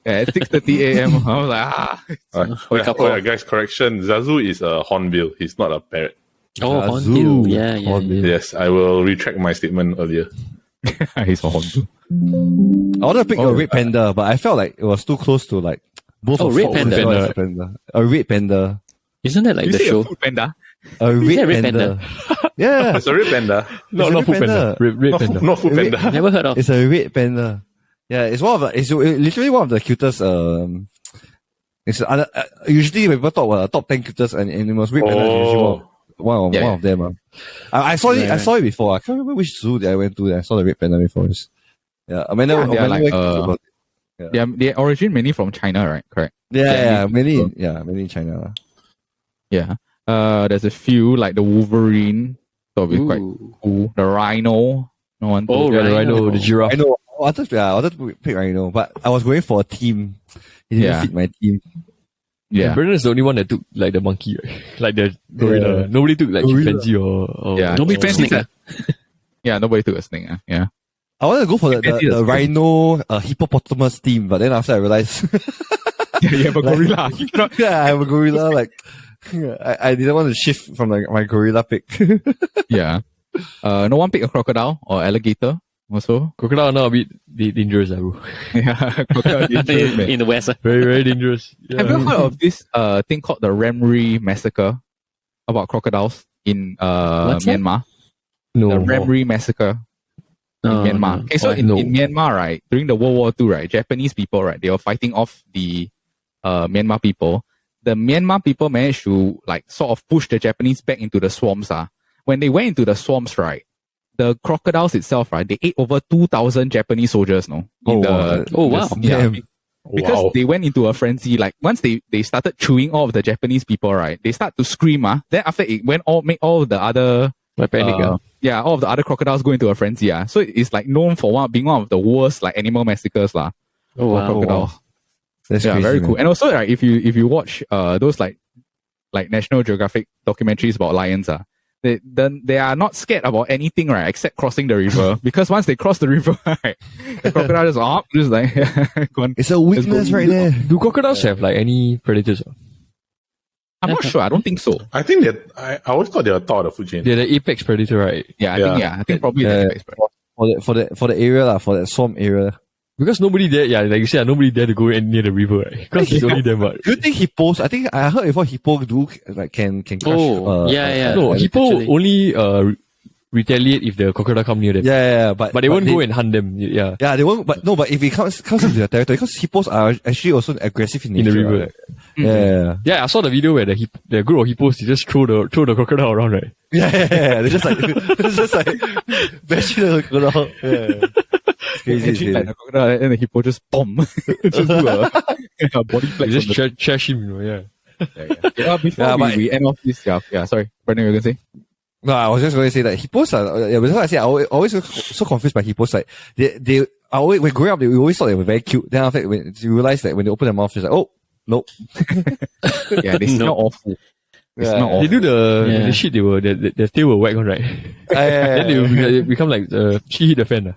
Yeah, at 6:30 a.m. I was like, Wake up, guys, correction. Zazu is a hornbill. He's not a parrot. Oh, Zoo. hornbill. Yeah. Yes, I will retract my statement earlier. he's a hornbill. I wanted to pick a red panda, but I felt like it was too close to like both Oh, of red Fox panda. as well as a panda. A red panda. Isn't that like You the say show? a food panda? A Is red that red panda. Yeah. It's a red panda. No, It's a not red Food Panda. panda. Red Not, Panda. not food panda. Never heard of. It's a red panda. Yeah, it's one of the, it's literally one of the cutest, it's usually when people talk about top 10 cutest animals, red panda is usually one of them. I saw it, I saw it before. I can't remember which zoo that I went to. I saw the red panda before. Yeah, I mean, they are like, they origin mainly from China, right? Correct. mainly in China. Yeah. There's a few like the wolverine. That would be quite cool. The rhino. No one. Oh, Yeah, the rhino. rhino, the giraffe. I know. I wanted to pick rhino, but I was going for a team. It didn't fit my team. Yeah. Brandon is the only one that took like the monkey, right? Like the gorilla. Yeah. Nobody took like Gorilla. chimpanzee or Yeah. Nobody or took snake. Yeah. Nobody took a snake. Yeah. I wanted to go for Chimpanzee the is rhino hippopotamus team, but then after I realized You have a gorilla. Yeah, I have a gorilla. Like, I didn't want to shift from like my gorilla pick. Yeah. No one pick a crocodile or alligator also. Crocodile now a bit dangerous, bro. Yeah, crocodile dangerous, man. in the West. Very, very dangerous. Yeah. Have you heard of this thing called the Ramri massacre about crocodiles in What's that? Myanmar? No. The Ramri massacre in No, Myanmar. no. Okay, so in Myanmar, right, during the World War II, right, Japanese people, right, they were fighting off the Myanmar people. The Myanmar people managed to like sort of push the Japanese back into the swamps. When they went into the swamps, right, the crocodiles itself, right, they ate over 2,000 Japanese soldiers, no? wow. Yeah, Damn. because they went into a frenzy. Like once they started chewing all of the Japanese people, right, they start to scream. Then after it went made all the other panic. yeah, all of the other crocodiles go into a frenzy. So it's like known for being one of the worst like animal massacres for crocodiles. That's Yeah, crazy, very man. cool. And also, right, if you watch those like National Geographic documentaries about lions, they are not scared about anything, right, except crossing the river. Because once they cross the river, right, the crocodile just like gone. It's a weakness right there. Do crocodiles have like any predators? I'm not sure. I don't think so. I think that I always thought they were top of the food chain. They're the apex predator, right? Yeah, I think probably Yeah. the expert. For the area for that swamp area. Because nobody there, like you said, nobody there to go near the river, right? Because it's only them, but Do you think hippos? I think I heard before hippo do like can crush. Yeah. no, hippo actually. only retaliate if the crocodile come near them. Yeah, But they won't go and hunt them. Yeah. Yeah, they won't. But no, but if it comes into their territory, because hippos are actually also aggressive in In the nature. river. Right? Yeah. Yeah, I saw the video where the group of hippos they just throw the crocodile around, right? Yeah. They're just like bashing the crocodile. Yeah. It's crazy. Imagine like the crocodile and the hippo just bomb. Just do a body They flex. just trash him, yeah. Before we end off this, yeah, sorry. Brendan, you were going to say? No, I was just going to say that hippos are. Yeah, that's why I say I always so confused by hippos. Like they always when growing up, we always thought they were very cute. Then after when you realize that when they open their mouth, it's like, oh, nope. Yeah, they smell awful. They smell They awful. do the shit their tail will whack on, right? Then they become like she hit the fan.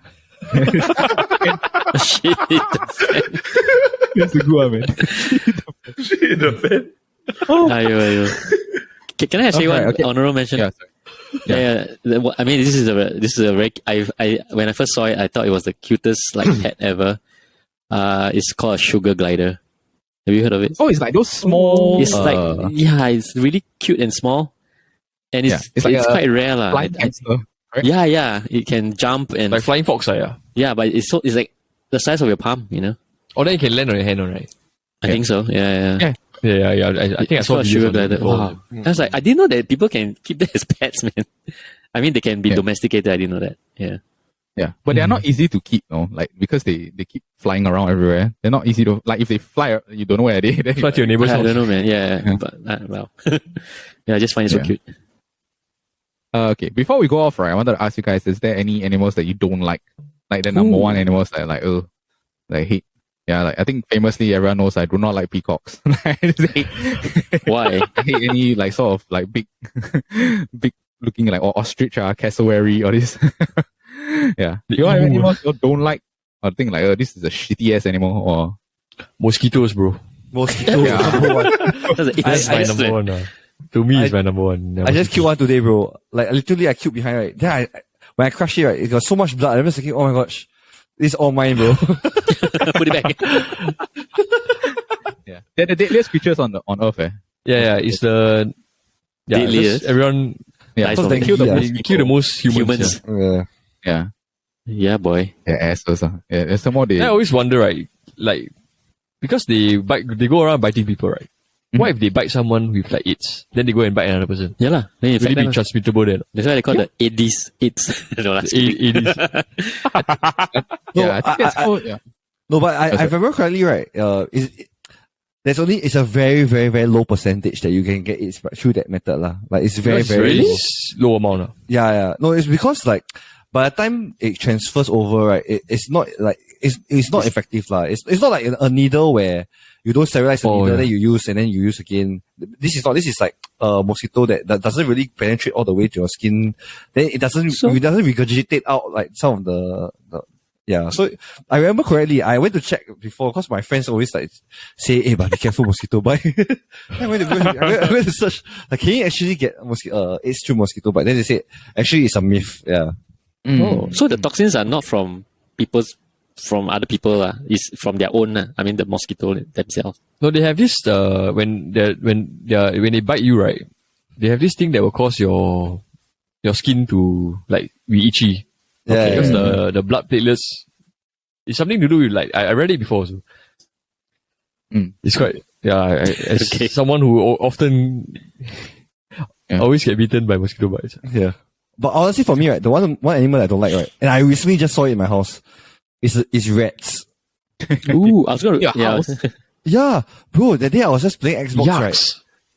Shit. That's a good one, man. Shit, the fan. Ayo. Can I say one honorable mention? Yeah, sorry. I mean, this is a very. I when I first saw it, I thought it was the cutest like pet ever. It's called a sugar glider. Have you heard of it? Oh, it's like those small. It's like it's really cute and small, and it's like quite rare lah. flying hamster. Right? Yeah, it can jump and Like flying fox, yeah. yeah, but it's like the size of your palm, you know. Or then you can land on your hand, right? I think so. Yeah. Yeah. I think I It's saw called videos sugar on that glider. before. Wow. I was like, I didn't know that people can keep that as pets, man. I mean, they can be domesticated. I didn't know that. Yeah. Yeah, but they're not easy to keep, no? Like, because they keep flying around everywhere. They're not easy to, like, if they fly, you don't know where they are. Fly to your neighbor's I house. don't know, man. Yeah. But wow. Yeah, I just find it so cute. Okay, before we go off, right, I wanted to ask you guys, is there any animals that you don't like? Like the number one animals that like hate? Yeah, like I think famously everyone knows I do not like peacocks. I just hate, Why? I hate any like sort of like big looking like or ostrich, cassowary, or this. Yeah. Do you have any animals you don't like or think like this is a shitty ass animal or Mosquitoes, bro. Mosquitoes. Yeah. Number one. That's my number one. To me, it's my number one. I just killed one today, bro. Like literally, I killed behind, right? Then when I crushed it, right, it got so much blood. I'm just thinking, oh my gosh, this is all mine, bro. Put it back. yeah. They're the deadliest creatures on Earth, eh? Yeah, it's the Deadliest? just everyone Yeah, Nice because one. they kill the Yeah. most they kill the most humans. Humans. Yeah. Yeah, boy. Yeah, assholes. Yeah, there's some more they. I always wonder, right? Like, because they go around biting people, right? What if they bite someone with like AIDS? Then they go and bite another person. Yeah lah. Then in Really fact, be transmittable then. that's why they call the AIDS. No, that's AIDS. Yeah, I think that's how. Yeah. No, but I remember correctly, right? It's a very, very, very low percentage that you can get it through that method, lah. Like it's very, very really low. low amount. Yeah. No, it's because like by the time it transfers over, right, it's not like it's not effective, lah. It's not like a needle where you don't sterilize the needle, then you use and then you use again. This is like a mosquito that doesn't really penetrate all the way to your skin. Then it doesn't regurgitate out like some of the Yeah, so I remember correctly, I went to check before because my friends always like say, "Hey, but be careful, mosquito bite." I went to search, like, can you actually get AIDS through mosquito bite? Then they said, actually, it's a myth. Yeah. Oh, so the toxins are not from other people. It's from their own. I mean, the mosquito themselves. No, they have this when they bite you, right? They have this thing that will cause your skin to like be itchy. Yeah, Because the blood platelets, it's something to do with like I read it before. So it's quite as someone who often always get bitten by mosquito bites. Yeah. But honestly, for me, right, the one animal I don't like, right, and I recently just saw it in my house, is rats. Ooh, I was gonna house. Yeah, bro. That day I was just playing Xbox, right?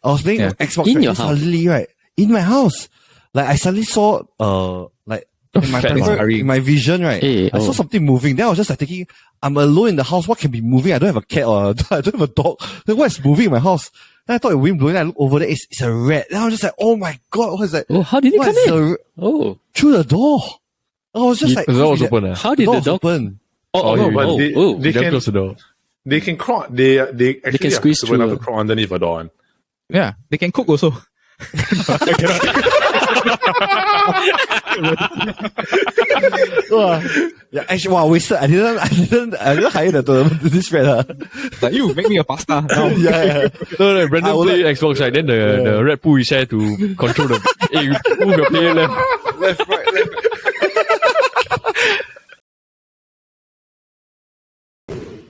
I was playing Xbox in right, your house, suddenly, right, in my house. Like I suddenly saw like in my vision, right? I saw something moving. Then I was just like thinking, I'm alone in the house. What can be moving? I don't have a cat or I don't have a dog. Then what's moving in my house? Then I thought the wind blowing. I look over there. It's a rat. Then I was just like, oh my god, what is that? Oh, how did it come in? Through the door. I was just like, the door was open. How did the dog open? They can close the door. They can crawl. They actually can squeeze have through. to crawl underneath a door. Yeah, they can cook also. Yeah, actually, wow, wasted. I didn't hire this rat. Like, you make me a pasta. No. Yeah. No, Brandon play Xbox, right? Then the rat pull his hair to control them. Hey, move your player left, right.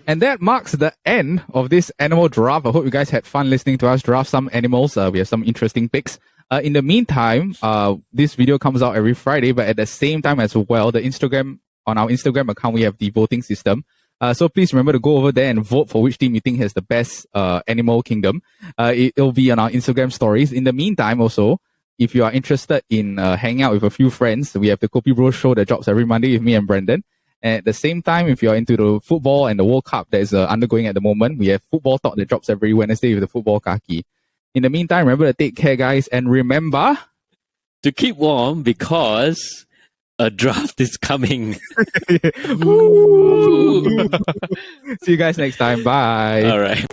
And that marks the end of this animal giraffe. I hope you guys had fun listening to us giraffe some animals. We have some interesting picks. In the meantime, this video comes out every Friday, but at the same time as well, on our Instagram account, we have the voting system. So please remember to go over there and vote for which team you think has the best animal kingdom. It'll be on our Instagram stories. In the meantime, also, if you are interested in hanging out with a few friends, we have the Kopi Bro show that drops every Monday with me and Brandon. And at the same time, if you're into the football and the World Cup that is undergoing at the moment, we have Football Talk that drops every Wednesday with the Football Kaki. In the meantime, remember to take care, guys, and remember to keep warm because a draft is coming. See you guys next time. Bye. All right.